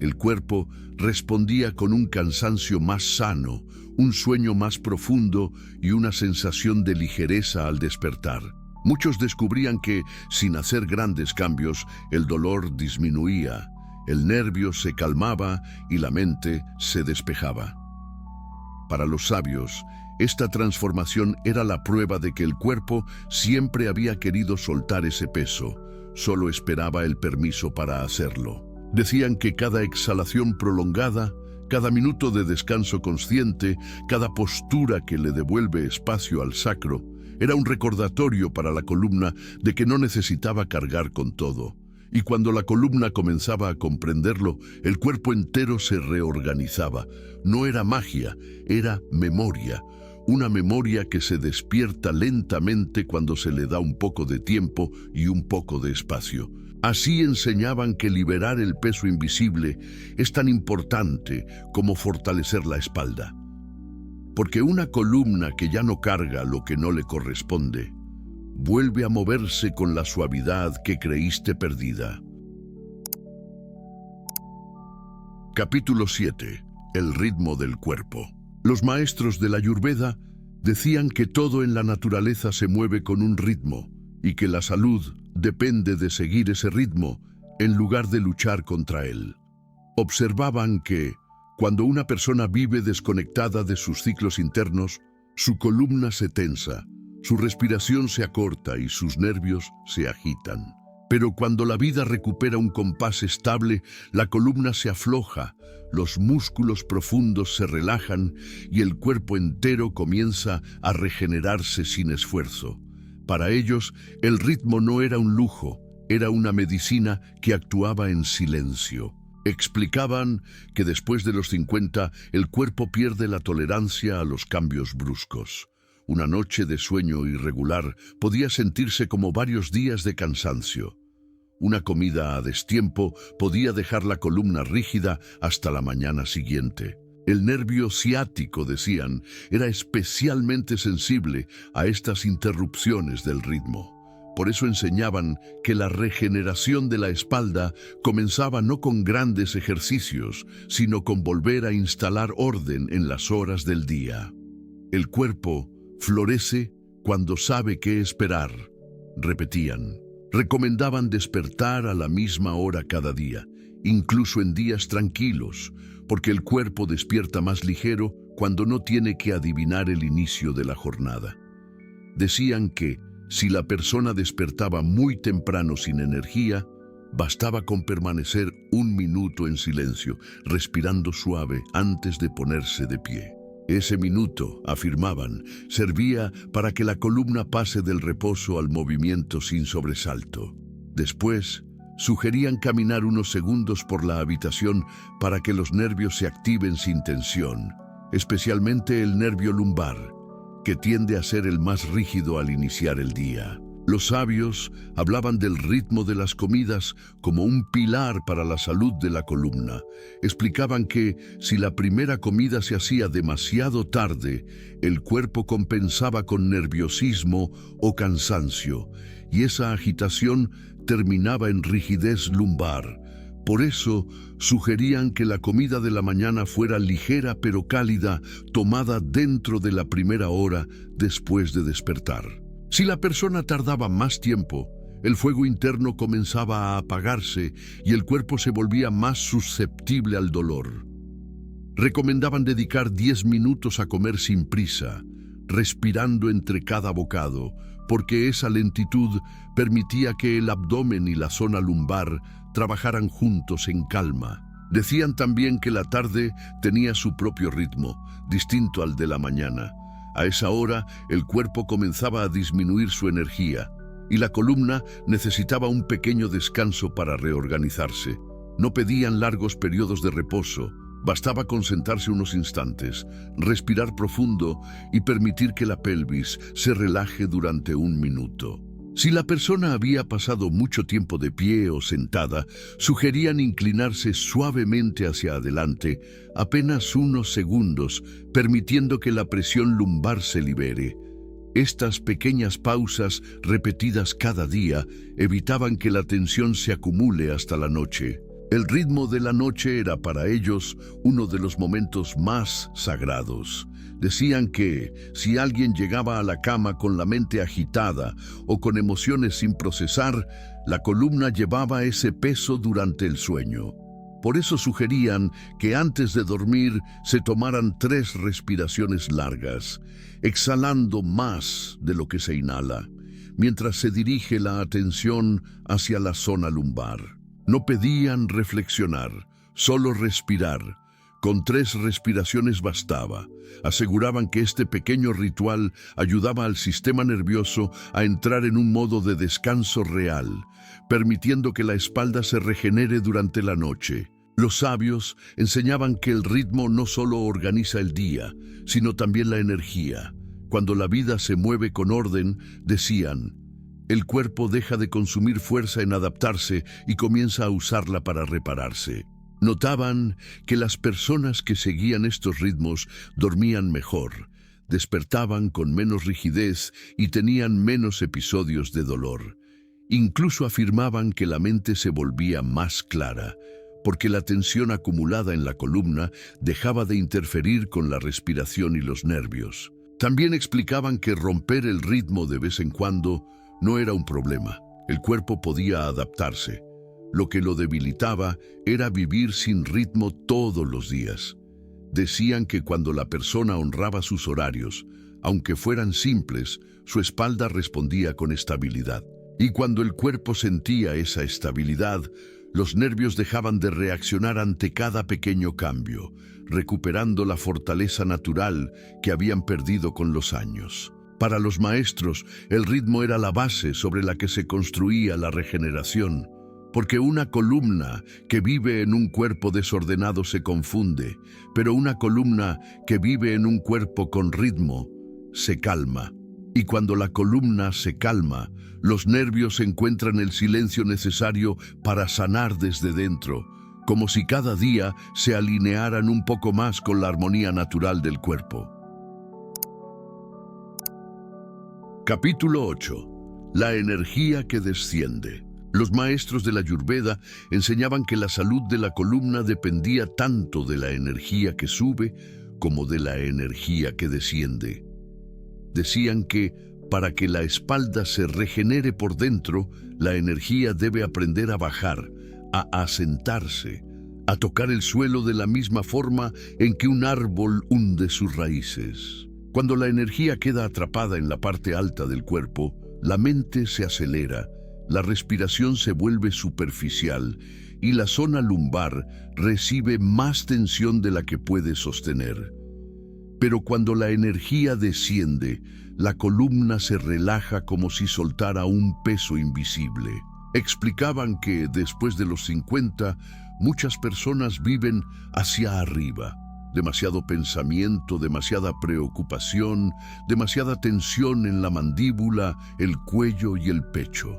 El cuerpo respondía con un cansancio más sano, un sueño más profundo y una sensación de ligereza al despertar. Muchos descubrían que, sin hacer grandes cambios, el dolor disminuía, el nervio se calmaba y la mente se despejaba. Para los sabios, esta transformación era la prueba de que el cuerpo siempre había querido soltar ese peso, solo esperaba el permiso para hacerlo. Decían que cada exhalación prolongada, cada minuto de descanso consciente, cada postura que le devuelve espacio al sacro, era un recordatorio para la columna de que no necesitaba cargar con todo. Y cuando la columna comenzaba a comprenderlo, el cuerpo entero se reorganizaba. No era magia, era memoria. Una memoria que se despierta lentamente cuando se le da un poco de tiempo y un poco de espacio. Así enseñaban que liberar el peso invisible es tan importante como fortalecer la espalda. Porque una columna que ya no carga lo que no le corresponde, vuelve a moverse con la suavidad que creíste perdida. Capítulo 7. El ritmo del cuerpo. Los maestros de la Ayurveda decían que todo en la naturaleza se mueve con un ritmo y que la salud depende de seguir ese ritmo en lugar de luchar contra él. Observaban que, cuando una persona vive desconectada de sus ciclos internos, su columna se tensa, su respiración se acorta y sus nervios se agitan. Pero cuando la vida recupera un compás estable, la columna se afloja, los músculos profundos se relajan y el cuerpo entero comienza a regenerarse sin esfuerzo. Para ellos, el ritmo no era un lujo, era una medicina que actuaba en silencio. Explicaban que después de los 50, el cuerpo pierde la tolerancia a los cambios bruscos. Una noche de sueño irregular podía sentirse como varios días de cansancio. Una comida a destiempo podía dejar la columna rígida hasta la mañana siguiente. El nervio ciático, decían, era especialmente sensible a estas interrupciones del ritmo. Por eso enseñaban que la regeneración de la espalda comenzaba no con grandes ejercicios, sino con volver a instalar orden en las horas del día. El cuerpo florece cuando sabe qué esperar, repetían. Recomendaban despertar a la misma hora cada día, incluso en días tranquilos, porque el cuerpo despierta más ligero cuando no tiene que adivinar el inicio de la jornada. Decían que, si la persona despertaba muy temprano sin energía, bastaba con permanecer 1 minuto en silencio, respirando suave antes de ponerse de pie. Ese minuto, afirmaban, servía para que la columna pase del reposo al movimiento sin sobresalto. Después, sugerían caminar unos segundos por la habitación para que los nervios se activen sin tensión, especialmente el nervio lumbar, que tiende a ser el más rígido al iniciar el día. Los sabios hablaban del ritmo de las comidas como un pilar para la salud de la columna. Explicaban que si la primera comida se hacía demasiado tarde, el cuerpo compensaba con nerviosismo o cansancio, y esa agitación terminaba en rigidez lumbar. Por eso, sugerían que la comida de la mañana fuera ligera pero cálida, tomada dentro de la primera hora después de despertar. Si la persona tardaba más tiempo, el fuego interno comenzaba a apagarse y el cuerpo se volvía más susceptible al dolor. Recomendaban dedicar 10 minutos a comer sin prisa, respirando entre cada bocado, porque esa lentitud permitía que el abdomen y la zona lumbar trabajaran juntos en calma. Decían también que la tarde tenía su propio ritmo, distinto al de la mañana. A esa hora, el cuerpo comenzaba a disminuir su energía y la columna necesitaba un pequeño descanso para reorganizarse. No pedían largos periodos de reposo, bastaba con sentarse unos instantes, respirar profundo y permitir que la pelvis se relaje durante 1 minuto. Si la persona había pasado mucho tiempo de pie o sentada, sugerían inclinarse suavemente hacia adelante, apenas unos segundos, permitiendo que la presión lumbar se libere. Estas pequeñas pausas, repetidas cada día, evitaban que la tensión se acumule hasta la noche. El ritmo de la noche era para ellos uno de los momentos más sagrados. Decían que si alguien llegaba a la cama con la mente agitada o con emociones sin procesar, la columna llevaba ese peso durante el sueño. Por eso sugerían que antes de dormir se tomaran 3 respiraciones largas, exhalando más de lo que se inhala, mientras se dirige la atención hacia la zona lumbar. No pedían reflexionar, solo respirar. Con 3 respiraciones bastaba. Aseguraban que este pequeño ritual ayudaba al sistema nervioso a entrar en un modo de descanso real, permitiendo que la espalda se regenere durante la noche. Los sabios enseñaban que el ritmo no solo organiza el día, sino también la energía. Cuando la vida se mueve con orden, decían, el cuerpo deja de consumir fuerza en adaptarse y comienza a usarla para repararse. Notaban que las personas que seguían estos ritmos dormían mejor, despertaban con menos rigidez y tenían menos episodios de dolor. Incluso afirmaban que la mente se volvía más clara, porque la tensión acumulada en la columna dejaba de interferir con la respiración y los nervios. También explicaban que romper el ritmo de vez en cuando no era un problema. El cuerpo podía adaptarse. Lo que lo debilitaba era vivir sin ritmo todos los días. Decían que cuando la persona honraba sus horarios, aunque fueran simples, su espalda respondía con estabilidad. Y cuando el cuerpo sentía esa estabilidad, los nervios dejaban de reaccionar ante cada pequeño cambio, recuperando la fortaleza natural que habían perdido con los años. Para los maestros, el ritmo era la base sobre la que se construía la regeneración, porque una columna que vive en un cuerpo desordenado se confunde, pero una columna que vive en un cuerpo con ritmo se calma. Y cuando la columna se calma, los nervios encuentran el silencio necesario para sanar desde dentro, como si cada día se alinearan un poco más con la armonía natural del cuerpo. Capítulo 8. La energía que desciende. Los maestros de la Ayurveda enseñaban que la salud de la columna dependía tanto de la energía que sube como de la energía que desciende. Decían que para que la espalda se regenere por dentro, la energía debe aprender a bajar, a asentarse, a tocar el suelo de la misma forma en que un árbol hunde sus raíces. Cuando la energía queda atrapada en la parte alta del cuerpo, la mente se acelera, la respiración se vuelve superficial y la zona lumbar recibe más tensión de la que puede sostener. Pero cuando la energía desciende, la columna se relaja como si soltara un peso invisible. Explicaban que después de los 50, muchas personas viven hacia arriba. Demasiado pensamiento, demasiada preocupación, demasiada tensión en la mandíbula, el cuello y el pecho.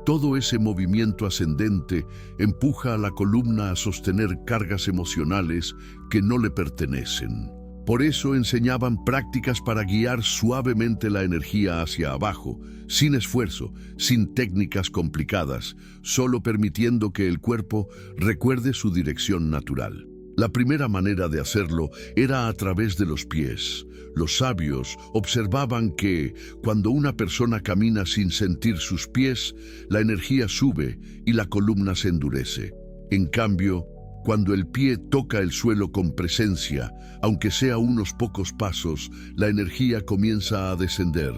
Todo ese movimiento ascendente empuja a la columna a sostener cargas emocionales que no le pertenecen. Por eso enseñaban prácticas para guiar suavemente la energía hacia abajo, sin esfuerzo, sin técnicas complicadas, solo permitiendo que el cuerpo recuerde su dirección natural. La primera manera de hacerlo era a través de los pies. Los sabios observaban que, cuando una persona camina sin sentir sus pies, la energía sube y la columna se endurece. En cambio, cuando el pie toca el suelo con presencia, aunque sea unos pocos pasos, la energía comienza a descender.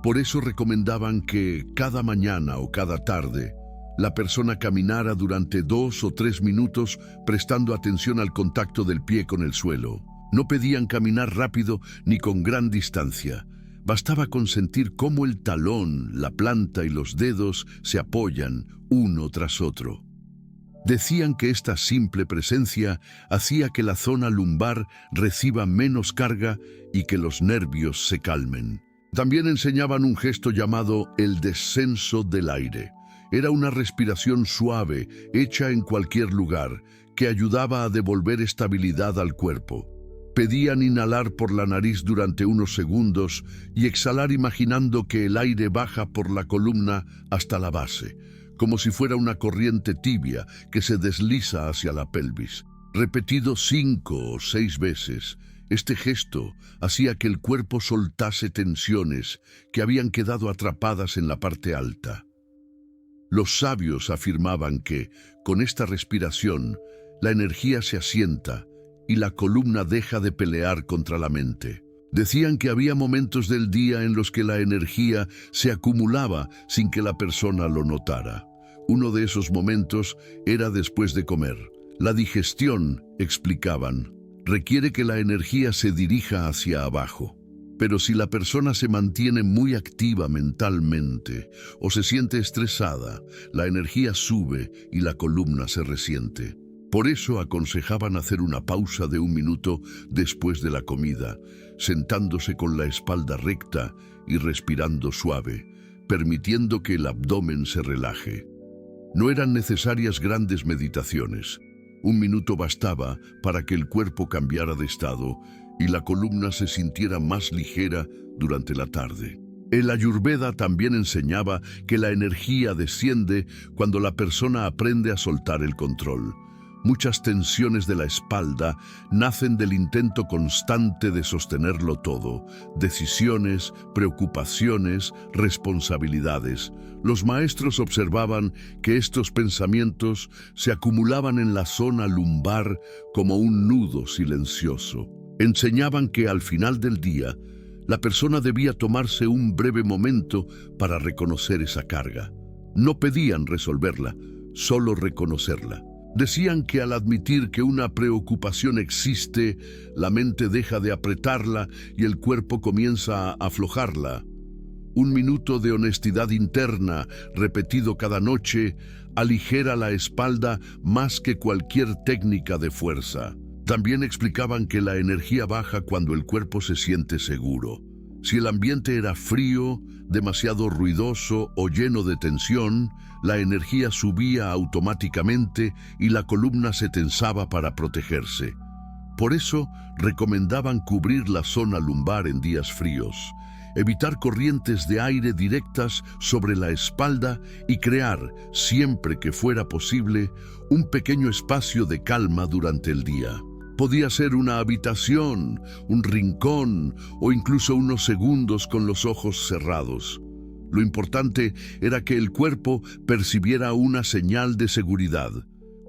Por eso recomendaban que cada mañana o cada tarde, la persona caminara durante 2 o 3 minutos prestando atención al contacto del pie con el suelo. No pedían caminar rápido ni con gran distancia. Bastaba con sentir cómo el talón, la planta y los dedos se apoyan uno tras otro. Decían que esta simple presencia hacía que la zona lumbar reciba menos carga y que los nervios se calmen. También enseñaban un gesto llamado el descenso del aire. Era una respiración suave, hecha en cualquier lugar, que ayudaba a devolver estabilidad al cuerpo. Pedían inhalar por la nariz durante unos segundos y exhalar imaginando que el aire baja por la columna hasta la base, como si fuera una corriente tibia que se desliza hacia la pelvis. Repetido 5 o 6 veces, este gesto hacía que el cuerpo soltase tensiones que habían quedado atrapadas en la parte alta. Los sabios afirmaban que, con esta respiración, la energía se asienta y la columna deja de pelear contra la mente. Decían que había momentos del día en los que la energía se acumulaba sin que la persona lo notara. Uno de esos momentos era después de comer. La digestión, explicaban, requiere que la energía se dirija hacia abajo. Pero si la persona se mantiene muy activa mentalmente o se siente estresada, la energía sube y la columna se resiente. Por eso aconsejaban hacer una pausa de 1 minuto después de la comida, sentándose con la espalda recta y respirando suave, permitiendo que el abdomen se relaje. No eran necesarias grandes meditaciones. 1 minuto bastaba para que el cuerpo cambiara de estado y la columna se sintiera más ligera durante la tarde. El Ayurveda también enseñaba que la energía desciende cuando la persona aprende a soltar el control. Muchas tensiones de la espalda nacen del intento constante de sostenerlo todo: decisiones, preocupaciones, responsabilidades. Los maestros observaban que estos pensamientos se acumulaban en la zona lumbar como un nudo silencioso. Enseñaban que al final del día, la persona debía tomarse un breve momento para reconocer esa carga. No pedían resolverla, solo reconocerla. Decían que al admitir que una preocupación existe, la mente deja de apretarla y el cuerpo comienza a aflojarla. 1 minuto de honestidad interna, repetido cada noche, aligera la espalda más que cualquier técnica de fuerza. También explicaban que la energía baja cuando el cuerpo se siente seguro. Si el ambiente era frío, demasiado ruidoso o lleno de tensión, la energía subía automáticamente y la columna se tensaba para protegerse. Por eso recomendaban cubrir la zona lumbar en días fríos, evitar corrientes de aire directas sobre la espalda y crear, siempre que fuera posible, un pequeño espacio de calma durante el día. Podía ser una habitación, un rincón o incluso unos segundos con los ojos cerrados. Lo importante era que el cuerpo percibiera una señal de seguridad.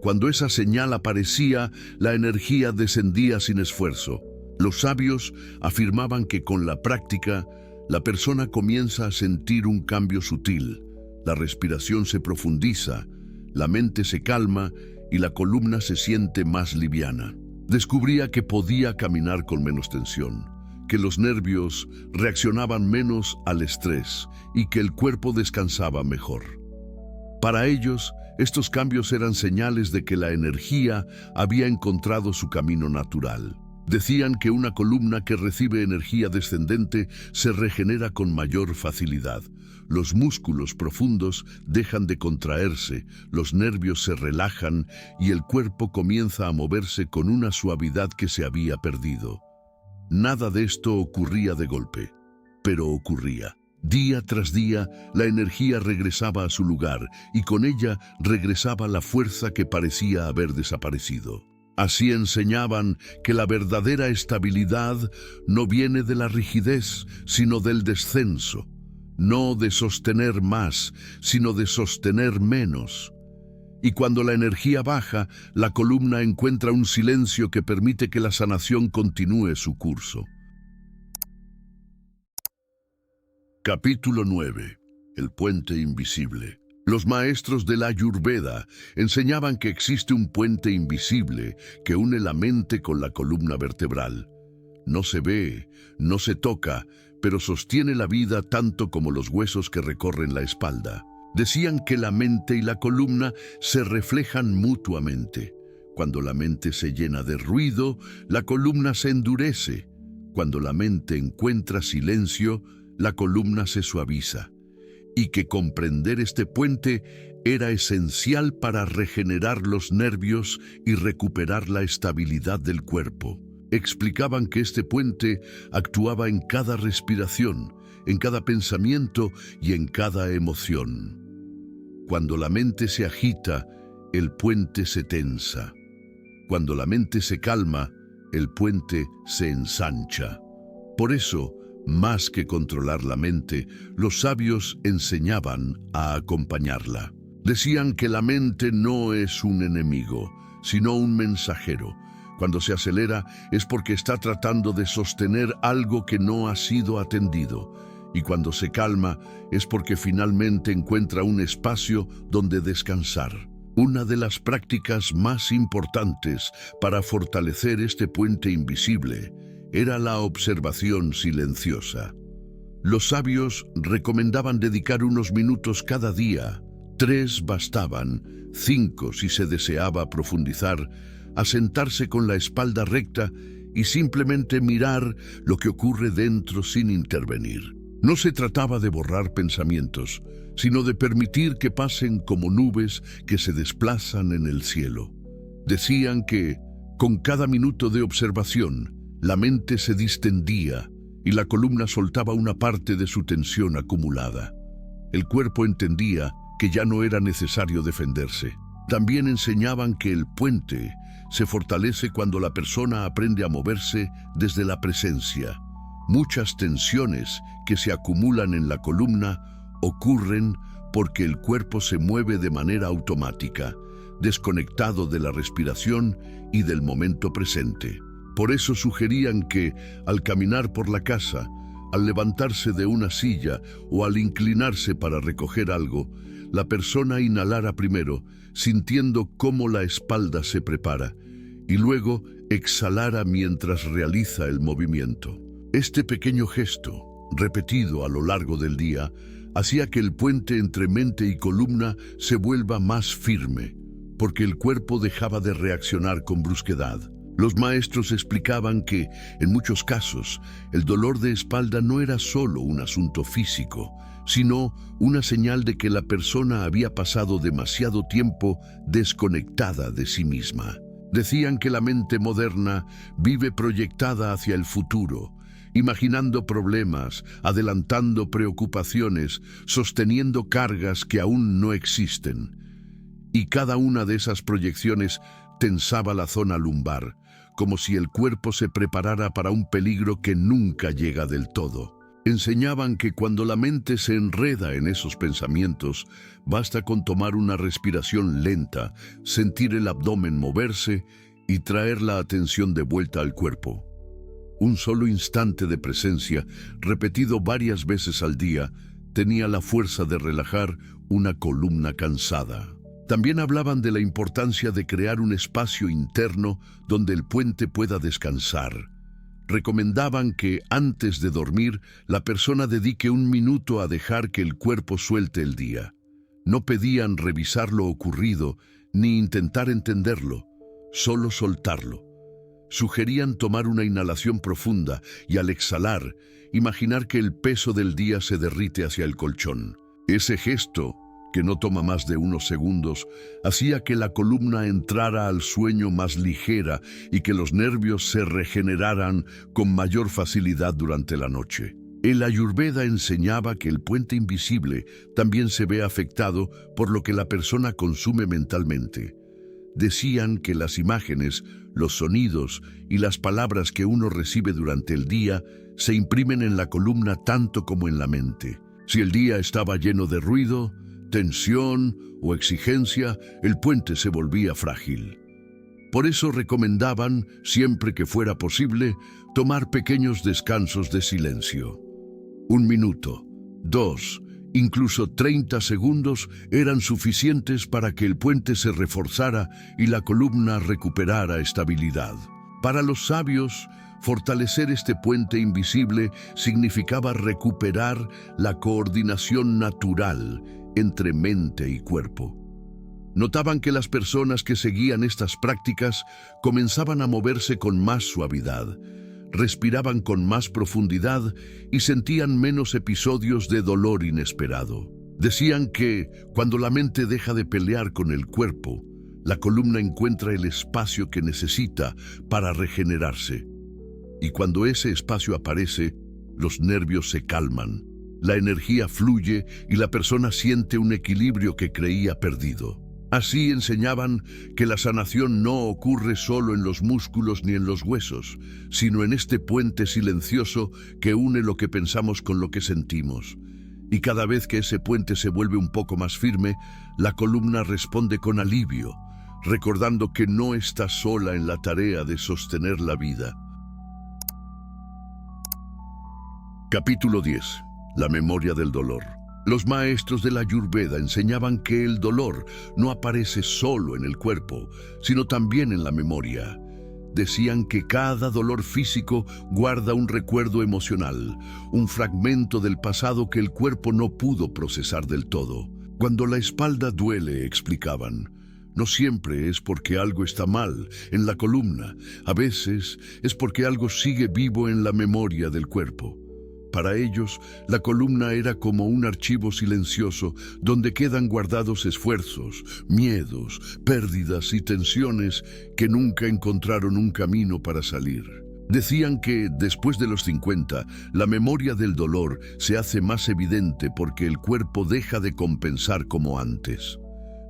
Cuando esa señal aparecía, la energía descendía sin esfuerzo. Los sabios afirmaban que con la práctica, la persona comienza a sentir un cambio sutil. La respiración se profundiza, la mente se calma y la columna se siente más liviana. Descubría que podía caminar con menos tensión, que los nervios reaccionaban menos al estrés y que el cuerpo descansaba mejor. Para ellos, estos cambios eran señales de que la energía había encontrado su camino natural. Decían que una columna que recibe energía descendente se regenera con mayor facilidad. Los músculos profundos dejan de contraerse, los nervios se relajan y el cuerpo comienza a moverse con una suavidad que se había perdido. Nada de esto ocurría de golpe, pero ocurría. Día tras día, la energía regresaba a su lugar y con ella regresaba la fuerza que parecía haber desaparecido. Así enseñaban que la verdadera estabilidad no viene de la rigidez, sino del descenso. No de sostener más, sino de sostener menos. Y cuando la energía baja, la columna encuentra un silencio que permite que la sanación continúe su curso. Capítulo 9. El puente invisible. Los maestros de la Ayurveda enseñaban que existe un puente invisible que une la mente con la columna vertebral. No se ve, no se toca, pero sostiene la vida tanto como los huesos que recorren la espalda. Decían que la mente y la columna se reflejan mutuamente. Cuando la mente se llena de ruido, la columna se endurece. Cuando la mente encuentra silencio, la columna se suaviza. Y que comprender este puente era esencial para regenerar los nervios y recuperar la estabilidad del cuerpo. Explicaban que este puente actuaba en cada respiración, en cada pensamiento y en cada emoción. Cuando la mente se agita, el puente se tensa. Cuando la mente se calma, el puente se ensancha. Por eso, más que controlar la mente, los sabios enseñaban a acompañarla. Decían que la mente no es un enemigo, sino un mensajero. Cuando se acelera es porque está tratando de sostener algo que no ha sido atendido. Y cuando se calma es porque finalmente encuentra un espacio donde descansar. Una de las prácticas más importantes para fortalecer este puente invisible era la observación silenciosa. Los sabios recomendaban dedicar unos minutos cada día. 3 bastaban, 5 si se deseaba profundizar, a sentarse con la espalda recta y simplemente mirar lo que ocurre dentro sin intervenir. No se trataba de borrar pensamientos, sino de permitir que pasen como nubes que se desplazan en el cielo. Decían que, con cada minuto de observación, la mente se distendía y la columna soltaba una parte de su tensión acumulada. El cuerpo entendía que ya no era necesario defenderse. También enseñaban que el puente se fortalece cuando la persona aprende a moverse desde la presencia. Muchas tensiones que se acumulan en la columna ocurren porque el cuerpo se mueve de manera automática, desconectado de la respiración y del momento presente. Por eso sugerían que, al caminar por la casa, al levantarse de una silla o al inclinarse para recoger algo, la persona inhalara primero, sintiendo cómo la espalda se prepara, y luego exhalara mientras realiza el movimiento. Este pequeño gesto, repetido a lo largo del día, hacía que el puente entre mente y columna se vuelva más firme, porque el cuerpo dejaba de reaccionar con brusquedad. Los maestros explicaban que, en muchos casos, el dolor de espalda no era solo un asunto físico, sino una señal de que la persona había pasado demasiado tiempo desconectada de sí misma. Decían que la mente moderna vive proyectada hacia el futuro, imaginando problemas, adelantando preocupaciones, sosteniendo cargas que aún no existen. Y cada una de esas proyecciones tensaba la zona lumbar, como si el cuerpo se preparara para un peligro que nunca llega del todo. Enseñaban que cuando la mente se enreda en esos pensamientos, basta con tomar una respiración lenta, sentir el abdomen moverse y traer la atención de vuelta al cuerpo. Un solo instante de presencia, repetido varias veces al día, tenía la fuerza de relajar una columna cansada. También hablaban de la importancia de crear un espacio interno donde el puente pueda descansar. Recomendaban que, antes de dormir, la persona dedique un minuto a dejar que el cuerpo suelte el día. No pedían revisar lo ocurrido ni intentar entenderlo, solo soltarlo. Sugerían tomar una inhalación profunda y, al exhalar, imaginar que el peso del día se derrite hacia el colchón. Ese gesto, que no toma más de unos segundos, hacía que la columna entrara al sueño más ligera y que los nervios se regeneraran con mayor facilidad durante la noche. El Ayurveda enseñaba que el puente invisible también se ve afectado por lo que la persona consume mentalmente. Decían que las imágenes, los sonidos y las palabras que uno recibe durante el día se imprimen en la columna tanto como en la mente. Si el día estaba lleno de ruido, tensión o exigencia, el puente se volvía frágil. Por eso recomendaban, siempre que fuera posible, tomar pequeños descansos de silencio. 1 minuto, 2, incluso 30 segundos eran suficientes para que el puente se reforzara y la columna recuperara estabilidad. Para los sabios, fortalecer este puente invisible significaba recuperar la coordinación natural entre mente y cuerpo. Notaban que las personas que seguían estas prácticas comenzaban a moverse con más suavidad, respiraban con más profundidad y sentían menos episodios de dolor inesperado. Decían que, cuando la mente deja de pelear con el cuerpo, la columna encuentra el espacio que necesita para regenerarse. Y cuando ese espacio aparece, los nervios se calman, la energía fluye y la persona siente un equilibrio que creía perdido. Así enseñaban que la sanación no ocurre solo en los músculos ni en los huesos, sino en este puente silencioso que une lo que pensamos con lo que sentimos. Y cada vez que ese puente se vuelve un poco más firme, la columna responde con alivio, recordando que no está sola en la tarea de sostener la vida. Capítulo 10. La memoria del dolor. Los maestros de la Ayurveda enseñaban que el dolor no aparece solo en el cuerpo, sino también en la memoria. Decían que cada dolor físico guarda un recuerdo emocional, un fragmento del pasado que el cuerpo no pudo procesar del todo. Cuando la espalda duele, explicaban, no siempre es porque algo está mal en la columna, a veces es porque algo sigue vivo en la memoria del cuerpo. Para ellos, la columna era como un archivo silencioso donde quedan guardados esfuerzos, miedos, pérdidas y tensiones que nunca encontraron un camino para salir. Decían que, después de los 50, la memoria del dolor se hace más evidente porque el cuerpo deja de compensar como antes.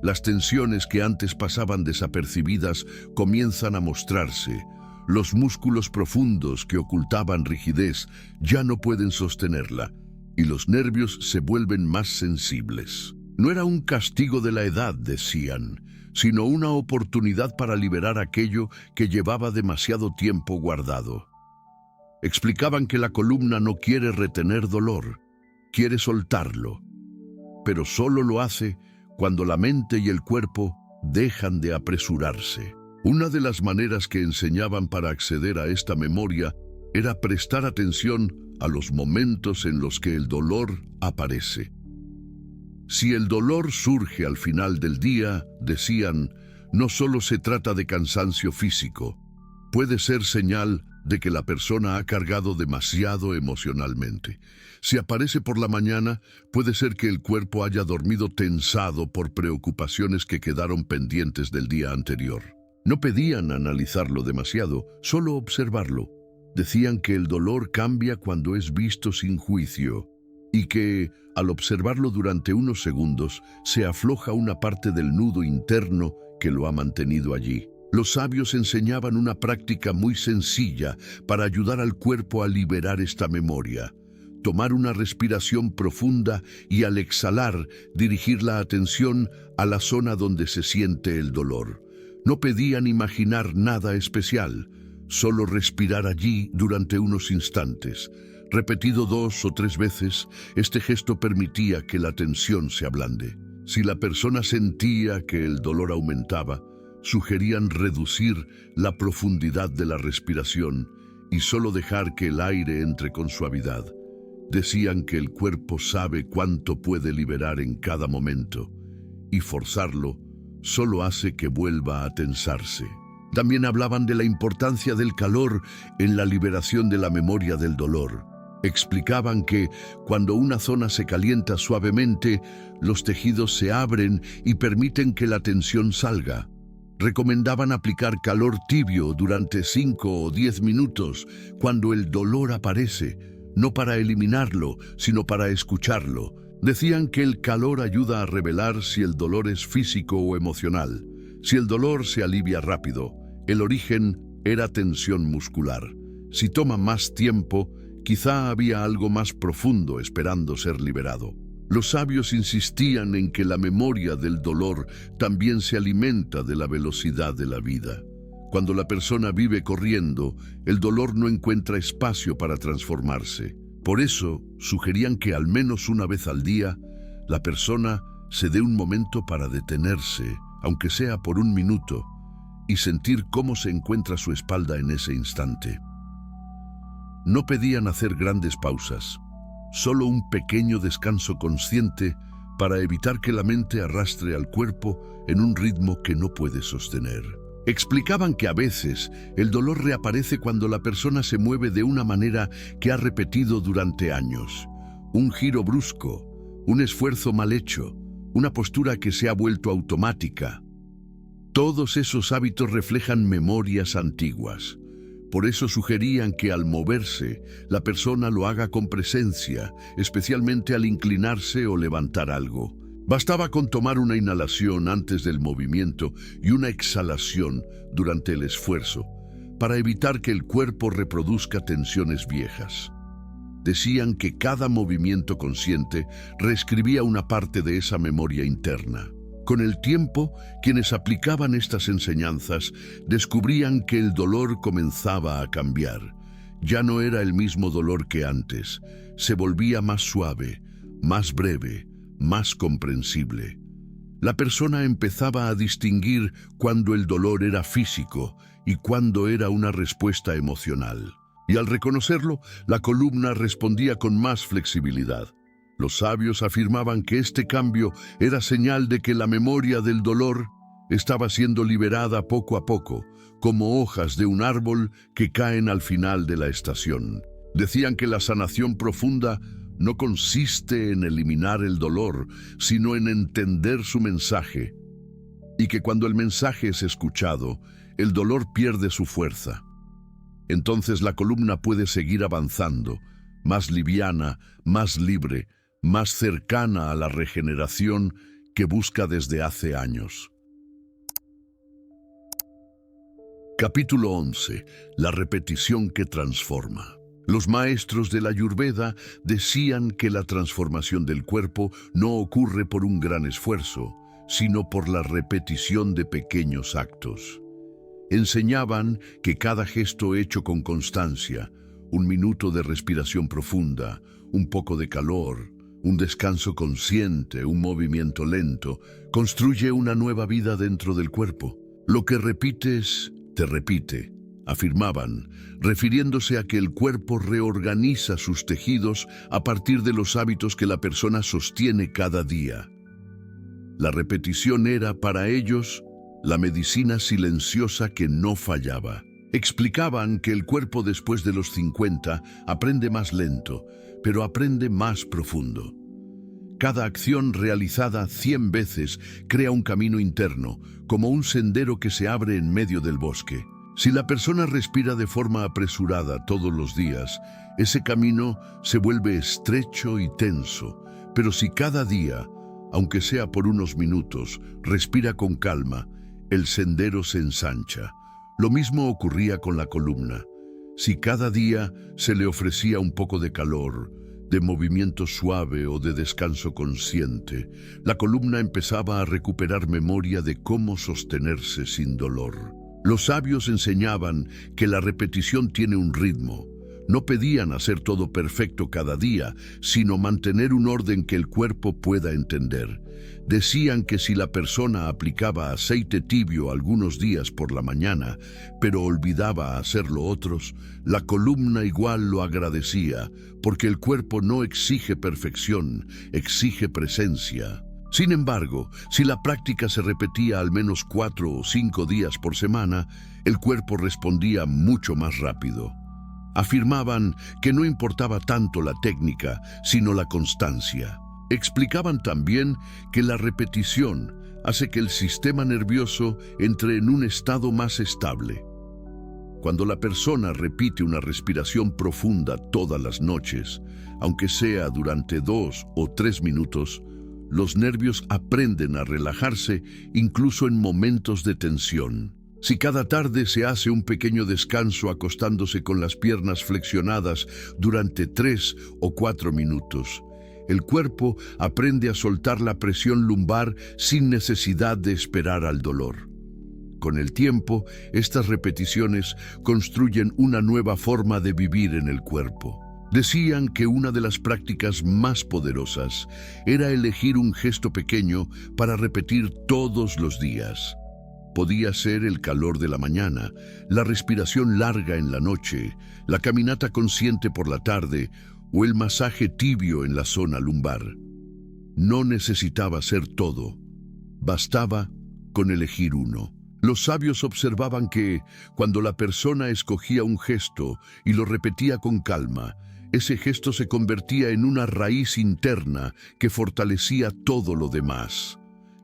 Las tensiones que antes pasaban desapercibidas comienzan a mostrarse. Los músculos profundos que ocultaban rigidez ya no pueden sostenerla y los nervios se vuelven más sensibles. No era un castigo de la edad, decían, sino una oportunidad para liberar aquello que llevaba demasiado tiempo guardado. Explicaban que la columna no quiere retener dolor, quiere soltarlo, pero solo lo hace cuando la mente y el cuerpo dejan de apresurarse. Una de las maneras que enseñaban para acceder a esta memoria era prestar atención a los momentos en los que el dolor aparece. Si el dolor surge al final del día, decían, no solo se trata de cansancio físico, puede ser señal de que la persona ha cargado demasiado emocionalmente. Si aparece por la mañana, puede ser que el cuerpo haya dormido tensado por preocupaciones que quedaron pendientes del día anterior. No pedían analizarlo demasiado, solo observarlo. Decían que el dolor cambia cuando es visto sin juicio y que, al observarlo durante unos segundos, se afloja una parte del nudo interno que lo ha mantenido allí. Los sabios enseñaban una práctica muy sencilla para ayudar al cuerpo a liberar esta memoria. tomar una respiración profunda y al exhalar dirigir la atención a la zona donde se siente el dolor. No pedían imaginar nada especial, solo respirar allí durante unos instantes. Repetido 2 o 3 veces, este gesto permitía que la tensión se ablande. Si la persona sentía que el dolor aumentaba, sugerían reducir la profundidad de la respiración y solo dejar que el aire entre con suavidad. Decían que el cuerpo sabe cuánto puede liberar en cada momento, y forzarlo solo hace que vuelva a tensarse. También hablaban de la importancia del calor en la liberación de la memoria del dolor. Explicaban que cuando una zona se calienta suavemente, los tejidos se abren y permiten que la tensión salga. Recomendaban aplicar calor tibio durante 5 o 10 minutos cuando el dolor aparece, no para eliminarlo, sino para escucharlo. Decían que el calor ayuda a revelar si el dolor es físico o emocional. Si el dolor se alivia rápido, el origen era tensión muscular. Si toma más tiempo, quizá había algo más profundo esperando ser liberado. Los sabios insistían en que la memoria del dolor también se alimenta de la velocidad de la vida. Cuando la persona vive corriendo, el dolor no encuentra espacio para transformarse. Por eso, sugerían que al menos una vez al día, la persona se dé un momento para detenerse, aunque sea por un minuto, y sentir cómo se encuentra su espalda en ese instante. No pedían hacer grandes pausas, solo un pequeño descanso consciente para evitar que la mente arrastre al cuerpo en un ritmo que no puede sostener. Explicaban que a veces el dolor reaparece cuando la persona se mueve de una manera que ha repetido durante años. Un giro brusco, un esfuerzo mal hecho, una postura que se ha vuelto automática. Todos esos hábitos reflejan memorias antiguas. Por eso sugerían que al moverse, la persona lo haga con presencia, especialmente al inclinarse o levantar algo. Bastaba con tomar una inhalación antes del movimiento y una exhalación durante el esfuerzo para evitar que el cuerpo reproduzca tensiones viejas. Decían que cada movimiento consciente reescribía una parte de esa memoria interna. Con el tiempo, quienes aplicaban estas enseñanzas descubrían que el dolor comenzaba a cambiar. Ya no era el mismo dolor que antes, se volvía más suave, más breve, más comprensible. La persona empezaba a distinguir cuándo el dolor era físico y cuándo era una respuesta emocional. Y al reconocerlo, la columna respondía con más flexibilidad. Los sabios afirmaban que este cambio era señal de que la memoria del dolor estaba siendo liberada poco a poco, como hojas de un árbol que caen al final de la estación. Decían que la sanación profunda no consiste en eliminar el dolor, sino en entender su mensaje, y que cuando el mensaje es escuchado, el dolor pierde su fuerza. Entonces la columna puede seguir avanzando, más liviana, más libre, más cercana a la regeneración que busca desde hace años. Capítulo 11. La repetición que transforma. Los maestros de la Ayurveda decían que la transformación del cuerpo no ocurre por un gran esfuerzo, sino por la repetición de pequeños actos. Enseñaban que cada gesto hecho con constancia, un minuto de respiración profunda, un poco de calor, un descanso consciente, un movimiento lento, construye una nueva vida dentro del cuerpo. Lo que repites, te repite, afirmaban, refiriéndose a que el cuerpo reorganiza sus tejidos a partir de los hábitos que la persona sostiene cada día. La repetición era, para ellos, la medicina silenciosa que no fallaba. Explicaban que el cuerpo después de los 50 aprende más lento, pero aprende más profundo. Cada acción realizada 100 veces crea un camino interno, como un sendero que se abre en medio del bosque. Si la persona respira de forma apresurada todos los días, ese camino se vuelve estrecho y tenso. Pero si cada día, aunque sea por unos minutos, respira con calma, el sendero se ensancha. Lo mismo ocurría con la columna. Si cada día se le ofrecía un poco de calor, de movimiento suave o de descanso consciente, la columna empezaba a recuperar memoria de cómo sostenerse sin dolor. Los sabios enseñaban que la repetición tiene un ritmo. No pedían hacer todo perfecto cada día, sino mantener un orden que el cuerpo pueda entender. Decían que si la persona aplicaba aceite tibio algunos días por la mañana, pero olvidaba hacerlo otros, la columna igual lo agradecía, porque el cuerpo no exige perfección, exige presencia. Sin embargo, si la práctica se repetía al menos 4 o 5 días por semana, el cuerpo respondía mucho más rápido. Afirmaban que no importaba tanto la técnica, sino la constancia. Explicaban también que la repetición hace que el sistema nervioso entre en un estado más estable. Cuando la persona repite una respiración profunda todas las noches, aunque sea durante 2 o 3 minutos, los nervios aprenden a relajarse incluso en momentos de tensión. Si cada tarde se hace un pequeño descanso acostándose con las piernas flexionadas durante 3 o 4 minutos, el cuerpo aprende a soltar la presión lumbar sin necesidad de esperar al dolor. Con el tiempo, estas repeticiones construyen una nueva forma de vivir en el cuerpo. Decían que una de las prácticas más poderosas era elegir un gesto pequeño para repetir todos los días. Podía ser el calor de la mañana, la respiración larga en la noche, la caminata consciente por la tarde o el masaje tibio en la zona lumbar. No necesitaba ser todo, bastaba con elegir uno. Los sabios observaban que, cuando la persona escogía un gesto y lo repetía con calma, ese gesto se convertía en una raíz interna que fortalecía todo lo demás.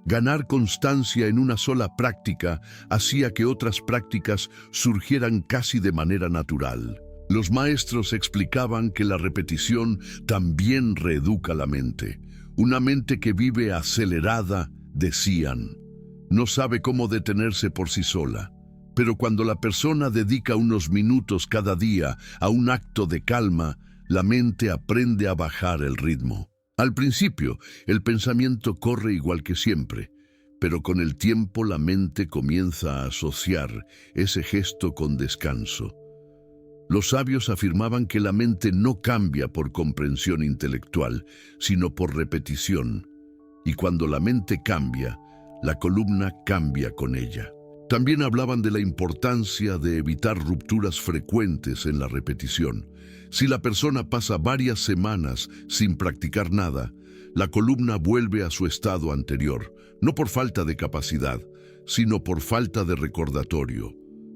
Ganar constancia en una sola práctica hacía que otras prácticas surgieran casi de manera natural. Los maestros explicaban que la repetición también reeduca la mente. Una mente que vive acelerada, decían, no sabe cómo detenerse por sí sola. Pero cuando la persona dedica unos minutos cada día a un acto de calma, la mente aprende a bajar el ritmo. Al principio, el pensamiento corre igual que siempre, pero con el tiempo la mente comienza a asociar ese gesto con descanso. Los sabios afirmaban que la mente no cambia por comprensión intelectual, sino por repetición. Y cuando la mente cambia, la columna cambia con ella. También hablaban de la importancia de evitar rupturas frecuentes en la repetición. Si la persona pasa varias semanas sin practicar nada, la columna vuelve a su estado anterior, no por falta de capacidad, sino por falta de recordatorio.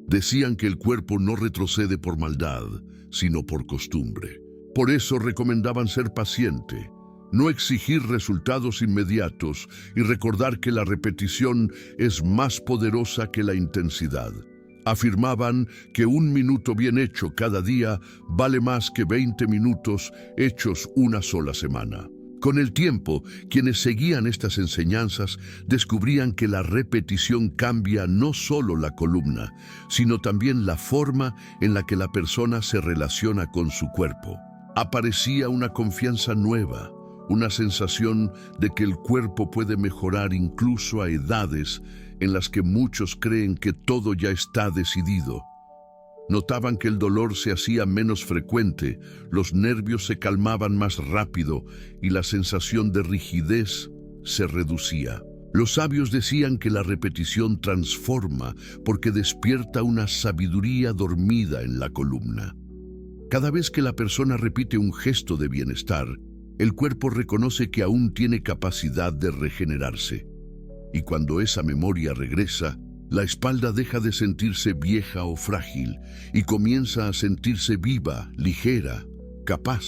Decían que el cuerpo no retrocede por maldad, sino por costumbre. Por eso recomendaban ser paciente, no exigir resultados inmediatos y recordar que la repetición es más poderosa que la intensidad. Afirmaban que 1 minuto bien hecho cada día vale más que 20 minutos hechos una sola semana. Con el tiempo, quienes seguían estas enseñanzas descubrían que la repetición cambia no solo la columna, sino también la forma en la que la persona se relaciona con su cuerpo. Aparecía una confianza nueva, una sensación de que el cuerpo puede mejorar incluso a edades en las que muchos creen que todo ya está decidido. Notaban que el dolor se hacía menos frecuente, los nervios se calmaban más rápido y la sensación de rigidez se reducía. Los sabios decían que la repetición transforma porque despierta una sabiduría dormida en la columna. Cada vez que la persona repite un gesto de bienestar, el cuerpo reconoce que aún tiene capacidad de regenerarse. Y cuando esa memoria regresa, la espalda deja de sentirse vieja o frágil y comienza a sentirse viva, ligera, capaz.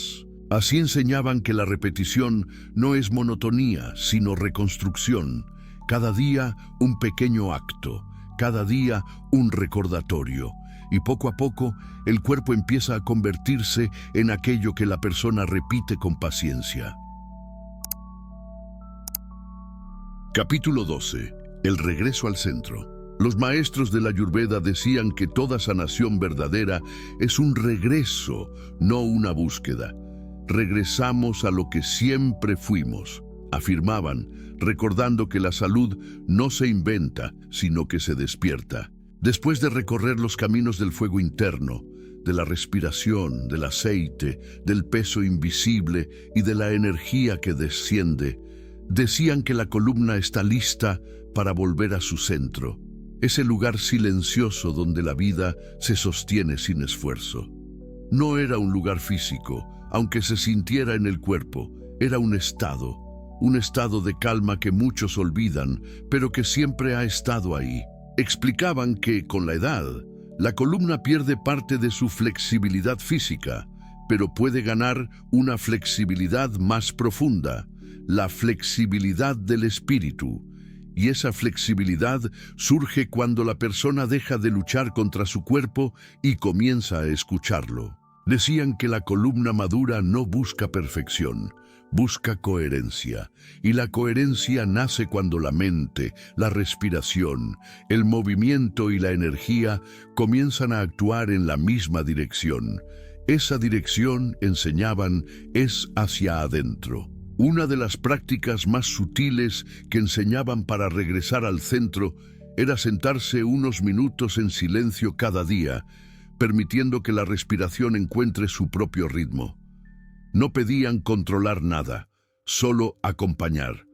Así enseñaban que la repetición no es monotonía, sino reconstrucción. Cada día un pequeño acto, cada día un recordatorio. Y poco a poco, el cuerpo empieza a convertirse en aquello que la persona repite con paciencia. Capítulo 12. El regreso al centro. Los maestros de la Ayurveda decían que toda sanación verdadera es un regreso, no una búsqueda. regresamos a lo que siempre fuimos, afirmaban, recordando que la salud no se inventa, sino que se despierta. Después de recorrer los caminos del fuego interno, de la respiración, del aceite, del peso invisible y de la energía que desciende, decían que la columna está lista para volver a su centro, ese lugar silencioso donde la vida se sostiene sin esfuerzo. No era un lugar físico, aunque se sintiera en el cuerpo, era un estado de calma que muchos olvidan, pero que siempre ha estado ahí. Explicaban que, con la edad, la columna pierde parte de su flexibilidad física, pero puede ganar una flexibilidad más profunda, la flexibilidad del espíritu. Y esa flexibilidad surge cuando la persona deja de luchar contra su cuerpo y comienza a escucharlo. Decían que la columna madura no busca perfección, busca coherencia, y la coherencia nace cuando la mente, la respiración, el movimiento y la energía comienzan a actuar en la misma dirección. Esa dirección, enseñaban, es hacia adentro. Una de las prácticas más sutiles que enseñaban para regresar al centro era sentarse unos minutos en silencio cada día, permitiendo que la respiración encuentre su propio ritmo. No pedían controlar nada, solo acompañar.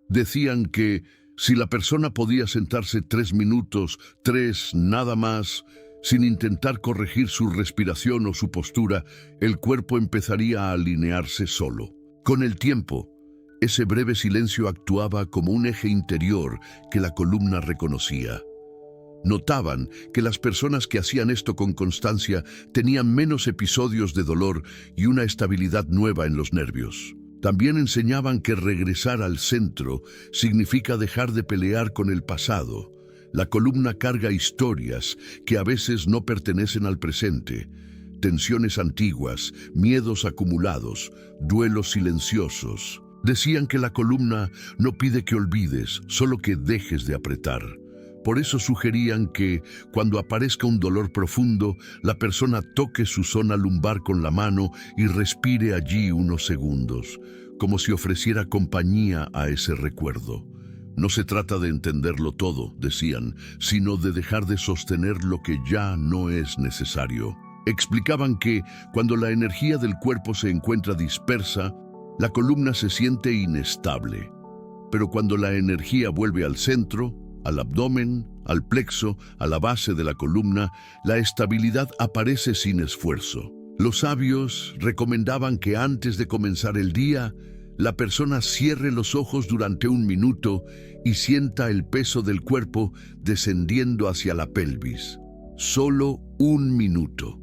Decían que si la persona podía sentarse 3 minutos, 3 nada más, sin intentar corregir su respiración o su postura, el cuerpo empezaría a alinearse solo. Con el tiempo, ese breve silencio actuaba como un eje interior que la columna reconocía. Notaban que las personas que hacían esto con constancia tenían menos episodios de dolor y una estabilidad nueva en los nervios. También enseñaban que regresar al centro significa dejar de pelear con el pasado. La columna carga historias que a veces no pertenecen al presente, tensiones antiguas, miedos acumulados, duelos silenciosos. Decían que la columna no pide que olvides, solo que dejes de apretar. Por eso sugerían que, cuando aparezca un dolor profundo, la persona toque su zona lumbar con la mano y respire allí unos segundos, como si ofreciera compañía a ese recuerdo. No se trata de entenderlo todo, decían, sino de dejar de sostener lo que ya no es necesario. Explicaban que, cuando la energía del cuerpo se encuentra dispersa, la columna se siente inestable. Pero cuando la energía vuelve al centro, al abdomen, al plexo, a la base de la columna, la estabilidad aparece sin esfuerzo. Los sabios recomendaban que antes de comenzar el día, la persona cierre los ojos durante 1 minuto y sienta el peso del cuerpo descendiendo hacia la pelvis. Solo 1 minuto.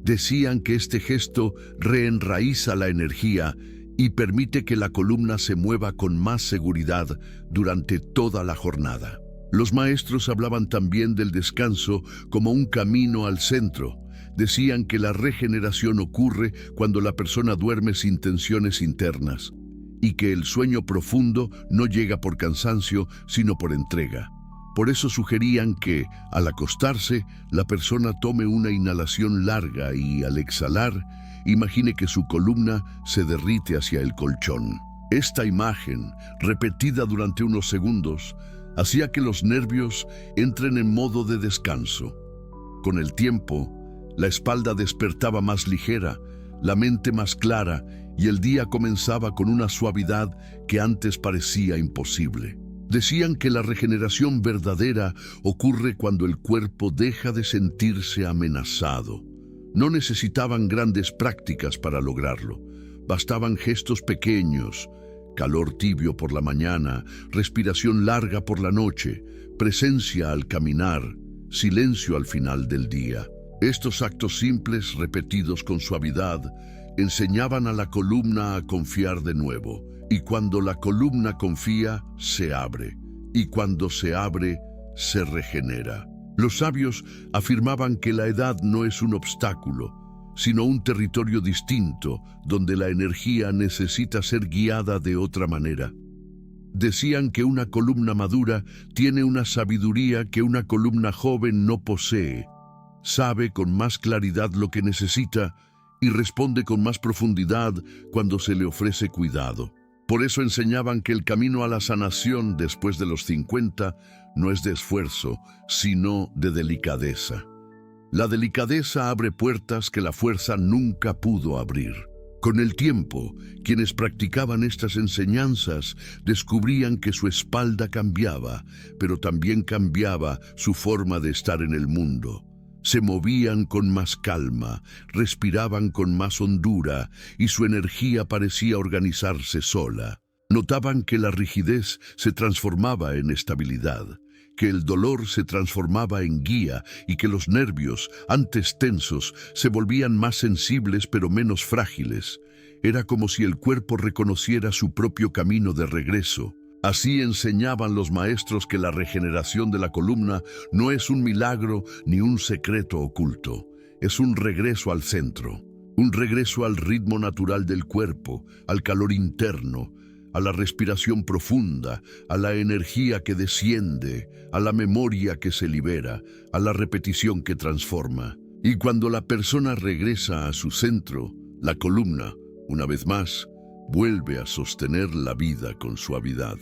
Decían que este gesto reenraiza la energía y permite que la columna se mueva con más seguridad durante toda la jornada. Los maestros hablaban también del descanso como un camino al centro. Decían que la regeneración ocurre cuando la persona duerme sin tensiones internas y que el sueño profundo no llega por cansancio, sino por entrega. Por eso sugerían que, al acostarse, la persona tome una inhalación larga y, al exhalar, imagine que su columna se derrite hacia el colchón. Esta imagen, repetida durante unos segundos, hacía que los nervios entren en modo de descanso. Con el tiempo, la espalda despertaba más ligera, la mente más clara, y el día comenzaba con una suavidad que antes parecía imposible. Decían que la regeneración verdadera ocurre cuando el cuerpo deja de sentirse amenazado. No necesitaban grandes prácticas para lograrlo. Bastaban gestos pequeños, calor tibio por la mañana, respiración larga por la noche, presencia al caminar, silencio al final del día. Estos actos simples, repetidos con suavidad, enseñaban a la columna a confiar de nuevo. Y cuando la columna confía, se abre. Y cuando se abre, se regenera. Los sabios afirmaban que la edad no es un obstáculo, sino un territorio distinto, donde la energía necesita ser guiada de otra manera. Decían que una columna madura tiene una sabiduría que una columna joven no posee. Sabe con más claridad lo que necesita y responde con más profundidad cuando se le ofrece cuidado. Por eso enseñaban que el camino a la sanación después de los 50 no es de esfuerzo, sino de delicadeza. La delicadeza abre puertas que la fuerza nunca pudo abrir. Con el tiempo, quienes practicaban estas enseñanzas descubrían que su espalda cambiaba, pero también cambiaba su forma de estar en el mundo. Se movían con más calma, respiraban con más hondura y su energía parecía organizarse sola. Notaban que la rigidez se transformaba en estabilidad, que el dolor se transformaba en guía y que los nervios, antes tensos, se volvían más sensibles pero menos frágiles. Era como si el cuerpo reconociera su propio camino de regreso. Así enseñaban los maestros que la regeneración de la columna no es un milagro ni un secreto oculto. Es un regreso al centro, un regreso al ritmo natural del cuerpo, al calor interno, a la respiración profunda, a la energía que desciende, a la memoria que se libera, a la repetición que transforma. Y cuando la persona regresa a su centro, la columna, una vez más, vuelve a sostener la vida con suavidad.